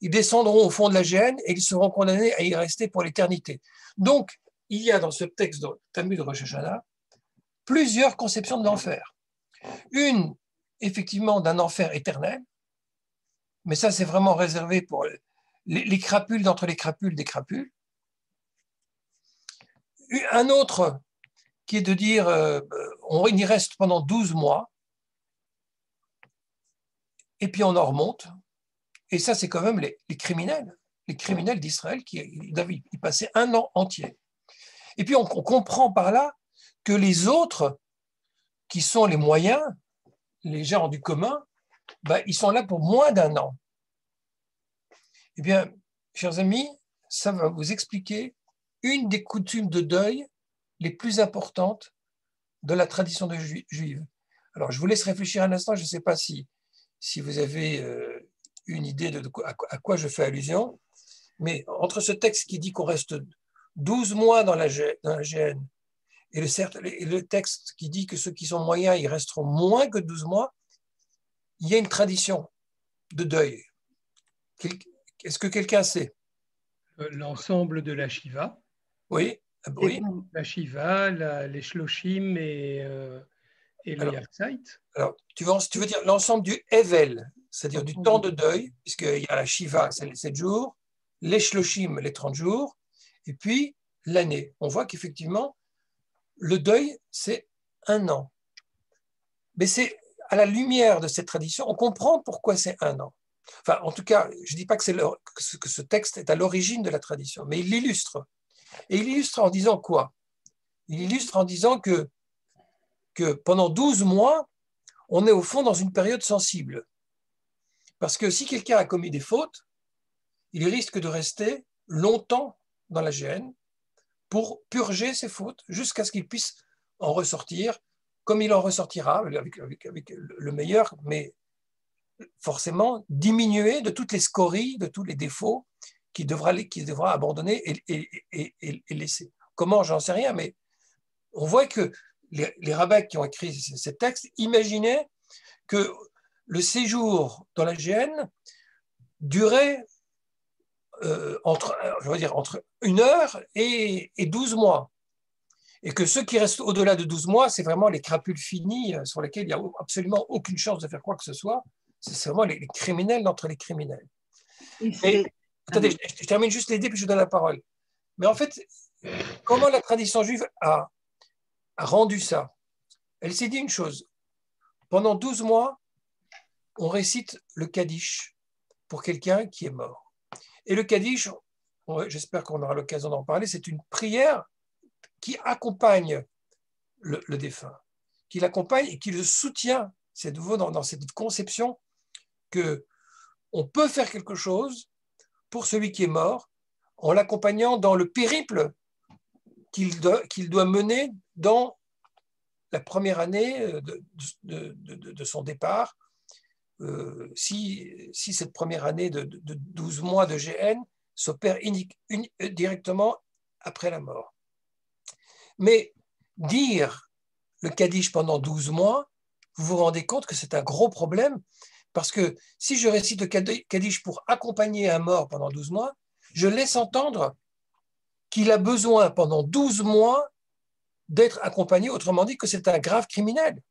[SPEAKER 1] ils descendront au fond de la géhenne et ils seront condamnés à y rester pour l'éternité. Donc, il y a dans ce texte de Talmud Rosh Hashanah plusieurs conceptions de l'enfer. Une, effectivement, d'un enfer éternel, mais ça, c'est vraiment réservé pour les crapules d'entre les crapules des crapules. Un autre qui est de dire on y reste pendant 12 mois et puis on en remonte. Et ça, c'est quand même les criminels d'Israël David, il passait un an entier. Et puis on comprend par là que les autres, qui sont les moyens, les gens du commun, ben, ils sont là pour moins d'un an. Eh bien, chers amis, ça va vous expliquer une des coutumes de deuil les plus importantes de la tradition juive. Alors, je vous laisse réfléchir un instant, je ne sais pas si vous avez une idée à quoi je fais allusion, mais entre ce texte qui dit qu'on reste 12 mois dans la géhenne et le texte qui dit que ceux qui sont moyens, ils resteront moins que 12 mois, il y a une tradition de deuil. Est-ce que quelqu'un sait?
[SPEAKER 3] L'ensemble de la Shiva.
[SPEAKER 1] Oui, oui.
[SPEAKER 3] La Shiva, les Shloshim et le Yahrzeit.
[SPEAKER 1] Alors, tu veux dire l'ensemble du Hevel, c'est-à-dire du temps de deuil, puisqu'il y a la Shiva, c'est les 7 jours, les Shloshim, les 30 jours, et puis l'année. On voit qu'effectivement, le deuil, c'est un an. Mais c'est à la lumière de cette tradition, on comprend pourquoi c'est un an. Enfin, en tout cas, je ne dis pas que ce texte est à l'origine de la tradition, mais il l'illustre. Et il illustre en disant quoi? Il illustre en disant que pendant 12 mois, on est au fond dans une période sensible. Parce que si quelqu'un a commis des fautes, il risque de rester longtemps dans la géhenne pour purger ses fautes jusqu'à ce qu'il puisse en ressortir, comme il en ressortira avec le meilleur, mais forcément diminué de toutes les scories, de tous les défauts qu'il devra abandonner et laisser. Comment, j'en sais rien, mais on voit que les rabbins qui ont écrit ces textes imaginaient que le séjour dans la géhenne durait entre 1 heure et 12 mois. Et que ceux qui restent au-delà de 12 mois, c'est vraiment les crapules finies sur lesquelles il n'y a absolument aucune chance de faire quoi que ce soit. C'est vraiment les criminels d'entre les criminels. Attendez, je termine juste l'idée, puis je vous donne la parole. Mais en fait, comment la tradition juive a rendu ça? Elle s'est dit une chose. pendant 12 mois, on récite le Kaddish pour quelqu'un qui est mort. Et le Kaddish, j'espère qu'on aura l'occasion d'en parler, c'est une prière qui accompagne le défunt, qui l'accompagne et qui le soutient. C'est nouveau dans cette conception qu'on peut faire quelque chose pour celui qui est mort en l'accompagnant dans le périple qu'il doit mener dans la première année de son départ. Si cette première année de 12 mois de GN s'opère directement après la mort. Mais dire le Kaddish pendant 12 mois, vous vous rendez compte que c'est un gros problème, parce que si je récite le Kaddish pour accompagner un mort pendant 12 mois, je laisse entendre qu'il a besoin pendant 12 mois d'être accompagné, autrement dit que c'est un grave criminel,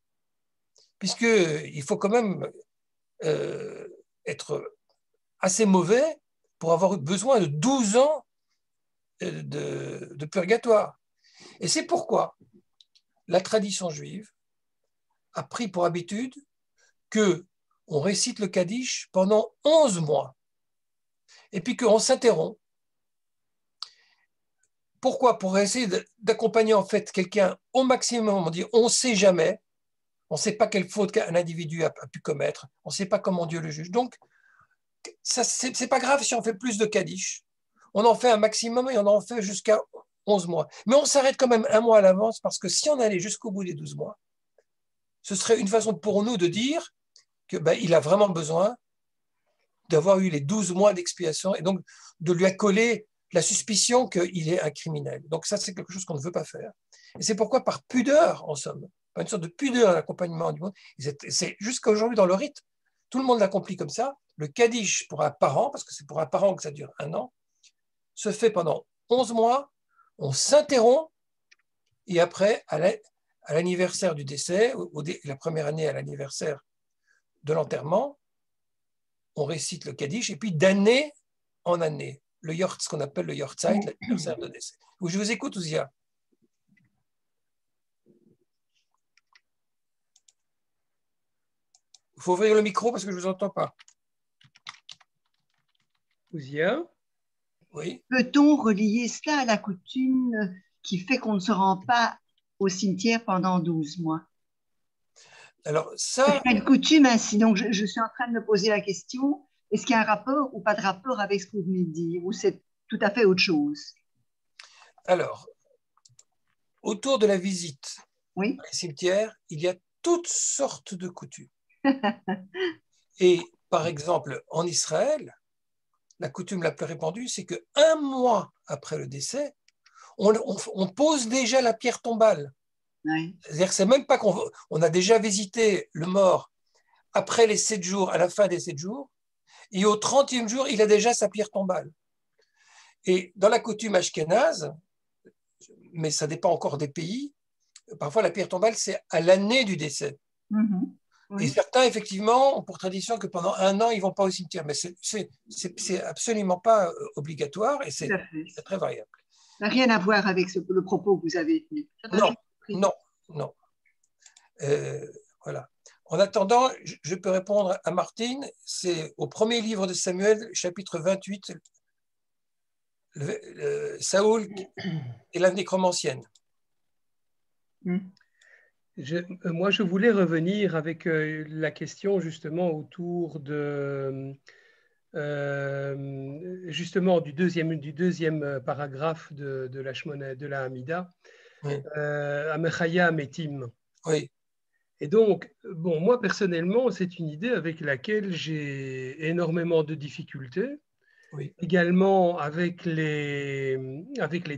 [SPEAKER 1] puisqu'il faut quand même être assez mauvais pour avoir eu besoin de 12 ans de purgatoire. Et c'est pourquoi la tradition juive a pris pour habitude qu'on récite le Kaddish pendant 11 mois et puis qu'on s'interrompt. Pourquoi? Pour essayer d'accompagner en fait quelqu'un au maximum. On ne sait jamais, on ne sait pas quelle faute qu'un individu a pu commettre, on ne sait pas comment Dieu le juge. Donc, ce n'est pas grave si on fait plus de Kaddish. On en fait un maximum et on en fait jusqu'à 11 mois. Mais on s'arrête quand même un mois à l'avance parce que si on allait jusqu'au bout des 12 mois, ce serait une façon pour nous de dire qu'il a vraiment besoin d'avoir eu les 12 mois d'expiation et donc de lui accoler la suspicion qu'il est un criminel. Donc ça, c'est quelque chose qu'on ne veut pas faire. Et c'est pourquoi, par pudeur, en somme, par une sorte de pudeur à l'accompagnement du monde, c'est jusqu'à aujourd'hui dans le rite, tout le monde l'accomplit comme ça, le Kaddish pour un parent, parce que c'est pour un parent que ça dure 1 an, se fait pendant 11 mois, on s'interrompt, et après, à l'anniversaire du décès, la première année à l'anniversaire de l'enterrement, on récite le Kaddish, et puis d'année en année, ce qu'on appelle le Yortzeit, l'anniversaire de décès. Je vous écoute, Ouzia. Il faut ouvrir le micro parce que je ne vous entends pas.
[SPEAKER 3] Ouzia?
[SPEAKER 1] Oui.
[SPEAKER 4] Peut-on relier cela à la coutume qui fait qu'on ne se rend pas au cimetière pendant 12 mois?
[SPEAKER 1] Alors ça...
[SPEAKER 4] C'est une coutume ainsi, donc je suis en train de me poser la question, est-ce qu'il y a un rapport ou pas de rapport avec ce que vous venez de dire, ou c'est tout à fait autre chose?
[SPEAKER 1] Alors, autour de la visite
[SPEAKER 4] oui.
[SPEAKER 1] dans les cimetières, il y a toutes sortes de coutumes. Et par exemple, en Israël, la coutume la plus répandue, c'est qu'un mois après le décès, on pose déjà la pierre tombale.
[SPEAKER 4] Oui.
[SPEAKER 1] C'est-à-dire que c'est même pas qu'on a déjà visité le mort après les 7 jours, à la fin des 7 jours, et au 30e jour, il a déjà sa pierre tombale. Et dans la coutume ashkénaze, mais ça dépend encore des pays, parfois la pierre tombale, c'est à l'année du décès. Oui. Et certains, effectivement, ont pour tradition que pendant 1 an, ils ne vont pas au cimetière, mais c'est absolument pas obligatoire et c'est très variable.
[SPEAKER 4] Ça n'a rien à voir avec le propos que vous avez tenu.
[SPEAKER 1] Non. Voilà. En attendant, je peux répondre à Martine, c'est au premier livre de Samuel, chapitre 28, Saoul et la nécromancienne.
[SPEAKER 3] Moi, je voulais revenir avec la question justement autour justement du deuxième paragraphe de la Shmona, de la Hamida, Amechaya Metim.
[SPEAKER 1] Oui.
[SPEAKER 3] Et donc, bon, moi personnellement, c'est une idée avec laquelle j'ai énormément de difficultés.
[SPEAKER 1] Oui.
[SPEAKER 3] Également avec les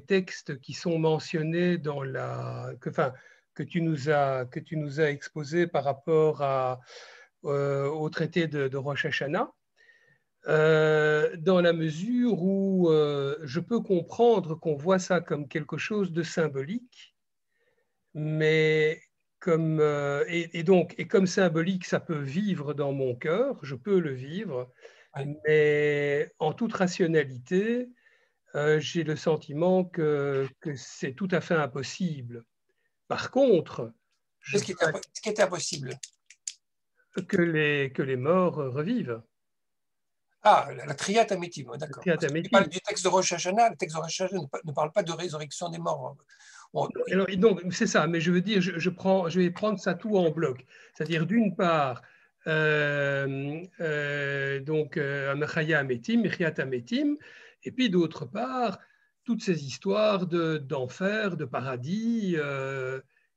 [SPEAKER 3] textes qui sont mentionnés dans que tu nous as exposés par rapport au traité de Rosh Hashanah, dans la mesure où je peux comprendre qu'on voit ça comme quelque chose de symbolique, mais comme comme symbolique, ça peut vivre dans mon cœur, je peux le vivre. Mais en toute rationalité, j'ai le sentiment que c'est tout à fait impossible. Par contre...
[SPEAKER 1] Qu'est-ce qui est impossible?
[SPEAKER 3] que les morts revivent.
[SPEAKER 1] Ah, la Triat Ametim, d'accord.
[SPEAKER 3] Triat
[SPEAKER 1] Tu
[SPEAKER 3] Ametim.
[SPEAKER 1] parles du texte de Rosh Hashanah. Le texte de Rosh Hashanah ne parle pas de résurrection des morts.
[SPEAKER 3] Alors, donc, c'est ça, mais je veux dire, je vais prendre ça tout en bloc. C'est-à-dire, d'une part, Amechaya Ametim, Mechiat Ametim, et puis d'autre part, toutes ces histoires d'enfer, de paradis.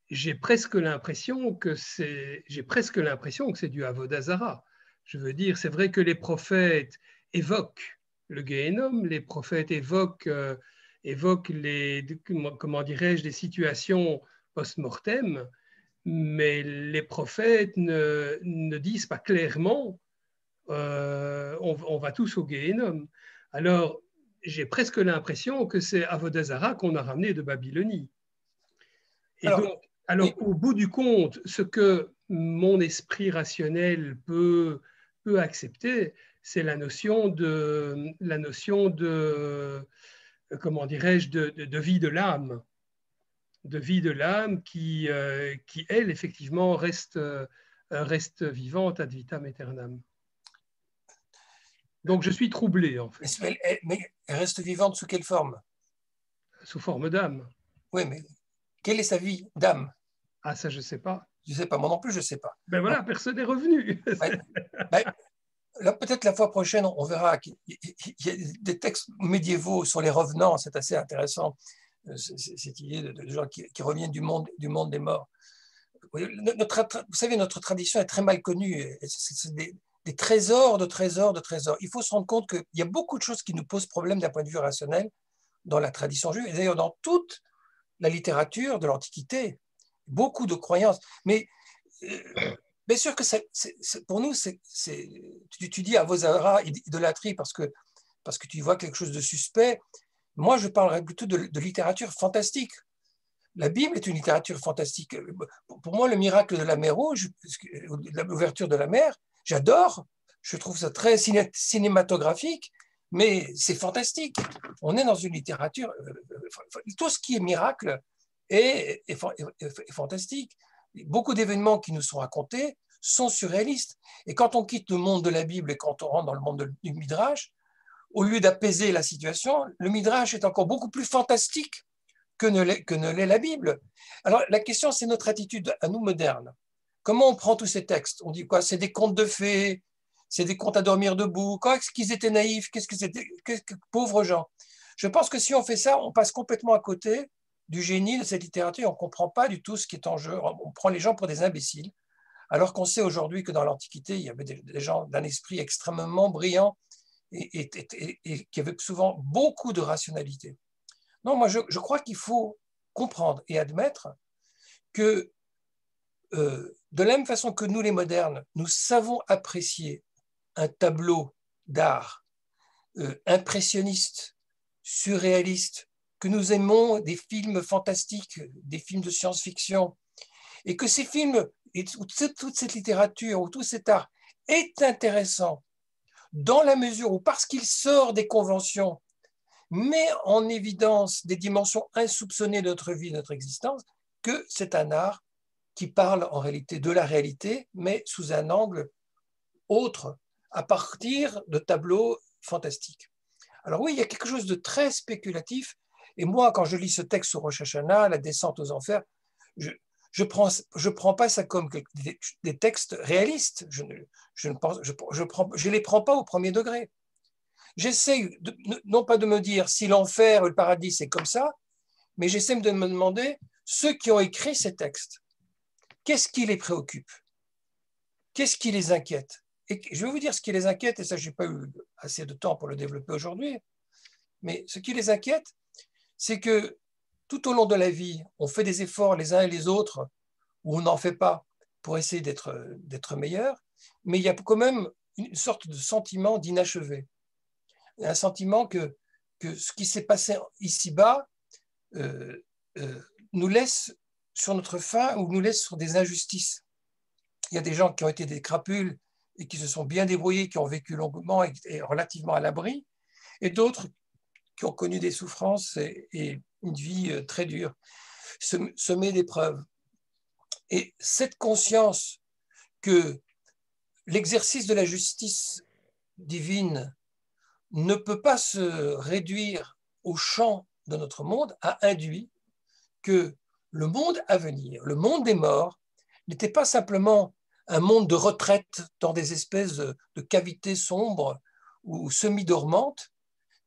[SPEAKER 3] J'ai presque l'impression que c'est du Avodah Zarah. Je veux dire, c'est vrai que les prophètes évoquent le Gehenom, les prophètes évoquent comment dirais-je, des situations post-mortem, mais les prophètes ne disent pas clairement on va tous au Gehenom. Alors, j'ai presque l'impression que c'est Avodah Zarah qu'on a ramené de Babylonie. Et alors, au bout du compte, ce que mon esprit rationnel peut accepter, c'est la notion de comment dirais-je, de vie de l'âme, qui elle, effectivement, reste vivante ad vitam aeternam. Donc, je suis troublé, en fait.
[SPEAKER 1] Mais elle reste vivante sous quelle forme?
[SPEAKER 3] Sous forme d'âme.
[SPEAKER 1] Oui, mais quelle est sa vie d'âme?
[SPEAKER 3] Ah, ça, je ne sais pas.
[SPEAKER 1] Je ne sais pas, moi non plus, je ne sais pas.
[SPEAKER 3] Ben voilà, personne n'est revenu.
[SPEAKER 1] Là, peut-être la fois prochaine, on verra qu'il y a des textes médiévaux sur les revenants, c'est assez intéressant, cette idée de gens qui reviennent du monde des morts. Vous savez, notre tradition est très mal connue, c'est des trésors de trésors de trésors. Il faut se rendre compte qu'il y a beaucoup de choses qui nous posent problème d'un point de vue rationnel dans la tradition juive, et d'ailleurs dans toute la littérature de l'Antiquité, beaucoup de croyances. Mais bien sûr que pour nous, tu dis Avodah Zarah, idolâtrie, parce que tu vois quelque chose de suspect. Moi, je parlerais plutôt de littérature fantastique. La Bible est une littérature fantastique. Pour moi, le miracle de la mer Rouge, l'ouverture de la mer, j'adore. Je trouve ça très cinématographique, mais c'est fantastique. On est dans une littérature. Tout ce qui est miracle est fantastique. Beaucoup d'événements qui nous sont racontés sont surréalistes. Et quand on quitte le monde de la Bible et quand on rentre dans le monde du Midrash, au lieu d'apaiser la situation, le Midrash est encore beaucoup plus fantastique que ne l'est la Bible. Alors la question, c'est notre attitude à nous modernes. Comment on prend tous ces textes? On dit quoi? C'est des contes de fées, c'est des contes à dormir debout. Qu'est-ce qu'ils étaient naïfs? Qu'est-ce que pauvres gens? Je pense que si on fait ça, on passe complètement à côté du génie de cette littérature. On ne comprend pas du tout ce qui est en jeu. On prend les gens pour des imbéciles, alors qu'on sait aujourd'hui que dans l'Antiquité, il y avait des gens d'un esprit extrêmement brillant et qui avaient souvent beaucoup de rationalité. Non, moi, je crois qu'il faut comprendre et admettre que de la même façon que nous, les modernes, nous savons apprécier un tableau d'art impressionniste, surréaliste, que nous aimons des films fantastiques, des films de science-fiction, et que ces films, et toute cette littérature ou tout cet art est intéressant dans la mesure où, parce qu'il sort des conventions, met en évidence des dimensions insoupçonnées de notre vie, de notre existence, que c'est un art qui parle en réalité de la réalité, mais sous un angle autre, à partir de tableaux fantastiques. Alors oui, il y a quelque chose de très spéculatif, et moi, quand je lis ce texte sur Rosh Hashanah, la descente aux enfers, je prends pas ça comme des textes réalistes. Je les prends pas au premier degré. J'essaie non pas de me dire si l'enfer ou le paradis c'est comme ça, mais j'essaie de me demander ceux qui ont écrit ces textes, qu'est-ce qui les préoccupe? Qu'est-ce qui les inquiète? Et je vais vous dire ce qui les inquiète, et ça, je n'ai pas eu assez de temps pour le développer aujourd'hui, mais ce qui les inquiète, c'est que tout au long de la vie, on fait des efforts les uns et les autres, ou on n'en fait pas pour essayer d'être meilleur, mais il y a quand même une sorte de sentiment d'inachevé. Un sentiment que ce qui s'est passé ici-bas nous laisse sur notre faim ou nous laisse sur des injustices. Il y a des gens qui ont été des crapules et qui se sont bien débrouillés, qui ont vécu longuement et relativement à l'abri, et d'autres qui ont connu des souffrances et une vie très dure, semée d'épreuves. Et cette conscience que l'exercice de la justice divine ne peut pas se réduire au champ de notre monde, a induit que le monde à venir, le monde des morts, n'était pas simplement un monde de retraite dans des espèces de cavités sombres ou semi-dormantes,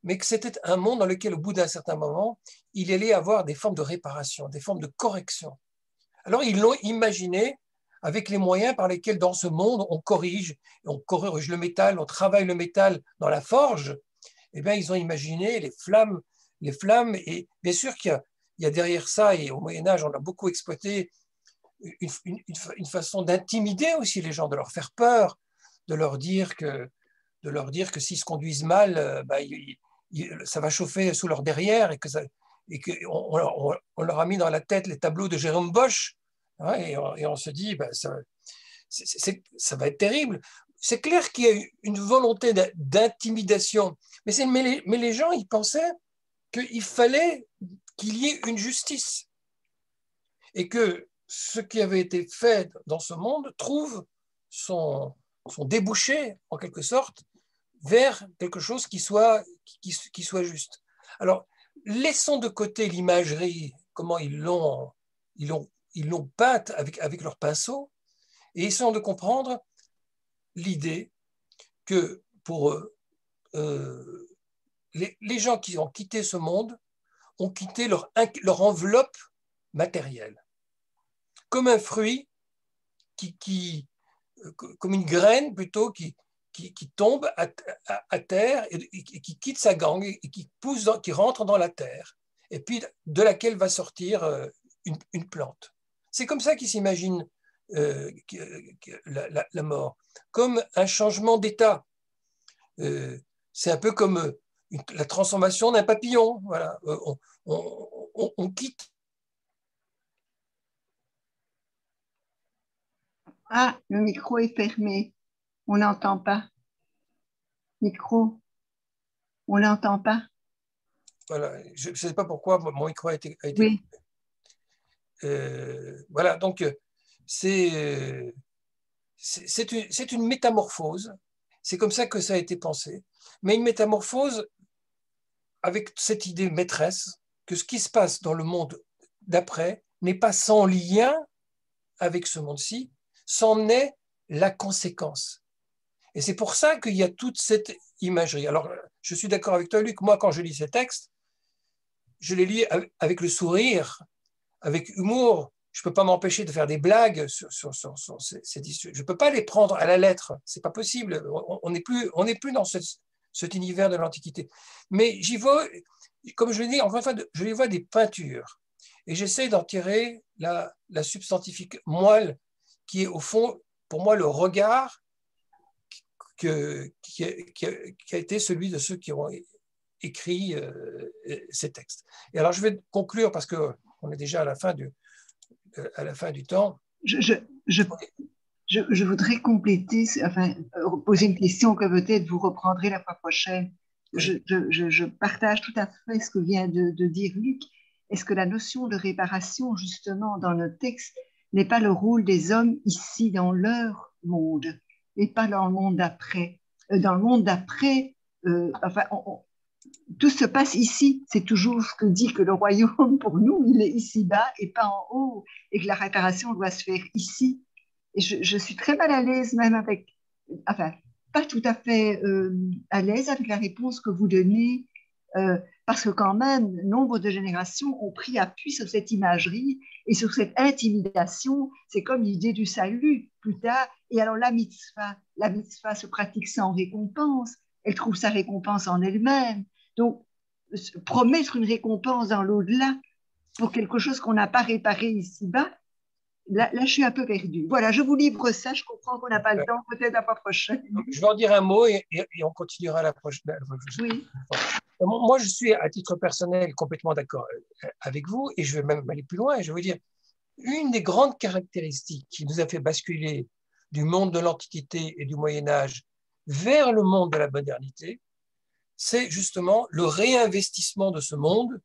[SPEAKER 1] mais que c'était un monde dans lequel, au bout d'un certain moment, il allait avoir des formes de réparation, des formes de correction. Alors, ils l'ont imaginé avec les moyens par lesquels, dans ce monde, on corrige le métal, on travaille le métal dans la forge. Eh bien, ils ont imaginé les flammes, et bien sûr qu'il y a derrière ça, et au Moyen-Âge, on a beaucoup exploité une façon d'intimider aussi les gens, de leur faire peur, de leur dire que s'ils se conduisent mal, ça va chauffer sous leur derrière et qu'on leur a mis dans la tête les tableaux de Jérôme Bosch, hein, et on se dit ça va être terrible. C'est clair qu'il y a une volonté d'intimidation, mais les gens, ils pensaient qu'il fallait qu'il y ait une justice et que ce qui avait été fait dans ce monde trouve son débouché, en quelque sorte, vers quelque chose qui soit juste. Alors, laissons de côté l'imagerie, comment ils l'ont peinte avec leur pinceau, et essayons de comprendre l'idée que pour eux, les gens qui ont quitté ce monde ont quitté leur enveloppe matérielle, comme un fruit comme une graine plutôt qui tombe à terre et qui quitte sa gangue et qui rentre dans la terre, et puis de laquelle va sortir une plante. C'est comme ça qu'ils s'imaginent la mort, comme un changement d'état. C'est un peu comme la transformation d'un papillon. Voilà. On quitte.
[SPEAKER 4] Ah, le micro est fermé. On n'entend pas. Micro, on n'entend pas.
[SPEAKER 1] Voilà, je ne sais pas pourquoi mon micro a été
[SPEAKER 4] oui.
[SPEAKER 1] Voilà, donc c'est une métamorphose. C'est comme ça que ça a été pensé. Mais une métamorphose avec cette idée maîtresse que ce qui se passe dans le monde d'après n'est pas sans lien avec ce monde-ci, c'en est la conséquence. Et c'est pour ça qu'il y a toute cette imagerie. Alors, je suis d'accord avec toi, Luc. Moi, quand je lis ces textes, je les lis avec le sourire, avec humour. Je ne peux pas m'empêcher de faire des blagues sur ces issues. Je ne peux pas les prendre à la lettre. Ce n'est pas possible. On n'est plus dans cet univers de l'Antiquité. Mais j'y vois, comme je l'ai dit, encore une fois, je les vois des peintures. Et j'essaie d'en tirer la substantifique moelle, qui est au fond, pour moi, le regard qui a été celui de ceux qui ont écrit ces textes. Et alors, je vais conclure parce qu'on est déjà à la fin du temps.
[SPEAKER 4] Je voudrais compléter, enfin, poser une question que peut-être vous reprendrez la fois prochaine. Oui. Je partage tout à fait ce que vient de dire Luc. Est-ce que la notion de réparation, justement, dans le texte, n'est pas le rôle des hommes ici, dans leur monde, et pas dans le monde d'après? Dans le monde d'après, enfin, tout se passe ici. C'est toujours ce que dit que le royaume, pour nous, il est ici-bas et pas en haut, et que la réparation doit se faire ici. Et je suis très mal à l'aise même avec, enfin, pas tout à fait à l'aise avec la réponse que vous donnez, parce que quand même, nombre de générations ont pris appui sur cette imagerie et sur cette intimidation. C'est comme l'idée du salut plus tard. Et alors la mitzvah se pratique sans récompense. Elle trouve sa récompense en elle-même. Donc, promettre une récompense dans l'au-delà pour quelque chose qu'on n'a pas réparé ici-bas, là, je suis un peu perdue. Voilà, je vous livre ça. Je comprends qu'on n'a pas le temps, peut-être la fois prochaine.
[SPEAKER 1] Je vais en dire un mot et on continuera la prochaine.
[SPEAKER 4] Oui.
[SPEAKER 1] Moi, je suis à titre personnel complètement d'accord avec vous et je vais même aller plus loin. Je veux dire, une des grandes caractéristiques qui nous a fait basculer du monde de l'Antiquité et du Moyen-Âge vers le monde de la modernité, c'est justement le réinvestissement de ce monde,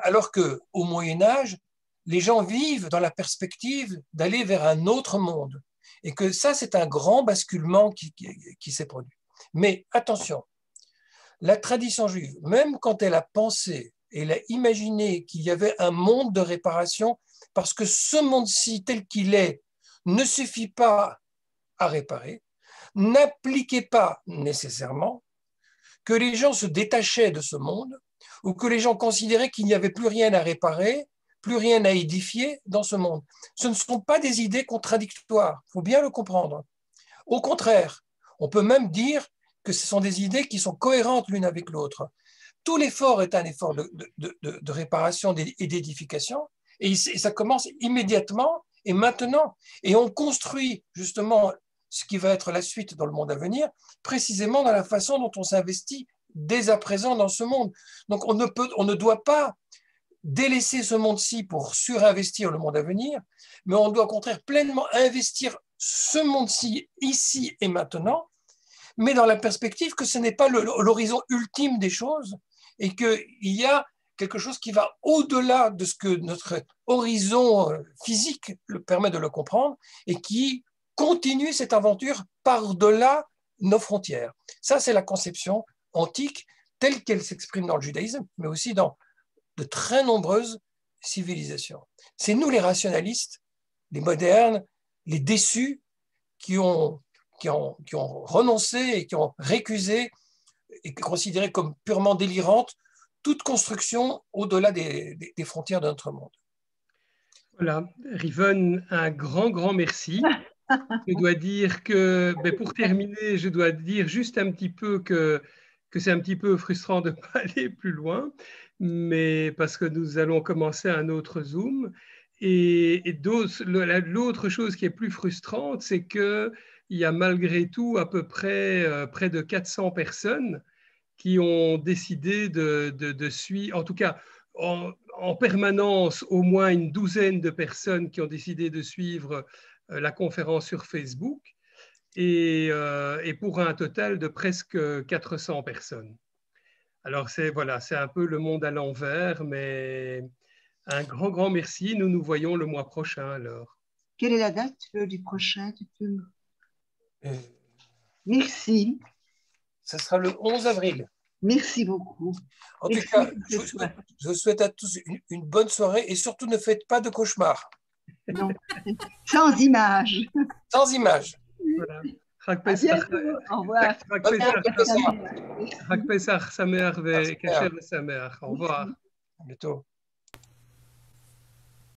[SPEAKER 1] alors qu'au Moyen-Âge, les gens vivent dans la perspective d'aller vers un autre monde. Et que ça, c'est un grand basculement qui s'est produit. Mais attention, la tradition juive, même quand elle a pensé, elle a imaginé qu'il y avait un monde de réparation, parce que ce monde-ci, tel qu'il est, ne suffit pas à réparer, n'appliquait pas nécessairement que les gens se détachaient de ce monde ou que les gens considéraient qu'il n'y avait plus rien à réparer, plus rien à édifier dans ce monde. Ce ne sont pas des idées contradictoires, il faut bien le comprendre. Au contraire, on peut même dire que ce sont des idées qui sont cohérentes l'une avec l'autre. Tout l'effort est un effort de réparation et d'édification, et ça commence immédiatement et maintenant. Et on construit justement ce qui va être la suite dans le monde à venir, précisément dans la façon dont on s'investit dès à présent dans ce monde. Donc on ne doit pas délaisser ce monde-ci pour surinvestir le monde à venir, mais on doit au contraire pleinement investir ce monde-ci ici et maintenant, mais dans la perspective que ce n'est pas l'horizon ultime des choses et qu'il y a quelque chose qui va au-delà de ce que notre horizon physique permet de le comprendre et qui continue cette aventure par-delà nos frontières. Ça, c'est la conception antique telle qu'elle s'exprime dans le judaïsme, mais aussi dans de très nombreuses civilisations. C'est nous les rationalistes, les modernes, les déçus qui ont renoncé et qui ont récusé et considéré comme purement délirante toute construction au-delà des frontières de notre monde.
[SPEAKER 3] Voilà, Riven, un grand merci. Je dois dire que, pour terminer, je dois dire juste un petit peu que c'est un petit peu frustrant de ne pas aller plus loin, mais parce que nous allons commencer un autre Zoom. Et l'autre chose qui est plus frustrante, c'est qu'il y a malgré tout à peu près près de 400 personnes qui ont décidé de suivre, en tout cas en permanence, au moins une douzaine de personnes qui ont décidé de suivre la conférence sur Facebook et pour un total de presque 400 personnes. Alors c'est un peu le monde à l'envers, mais un grand merci. Nous nous voyons le mois prochain alors.
[SPEAKER 4] Quelle est la date du prochain? Merci.
[SPEAKER 1] Ce sera le 11 avril.
[SPEAKER 4] Merci beaucoup.
[SPEAKER 1] En tout cas, je souhaite à tous une bonne soirée et surtout ne faites pas de cauchemars.
[SPEAKER 4] Non, sans images.
[SPEAKER 1] Sans images.
[SPEAKER 3] Voilà.
[SPEAKER 4] Au revoir.
[SPEAKER 3] Chag Pesach Sameach ve Kasher Sameach. Au revoir.
[SPEAKER 1] À bientôt.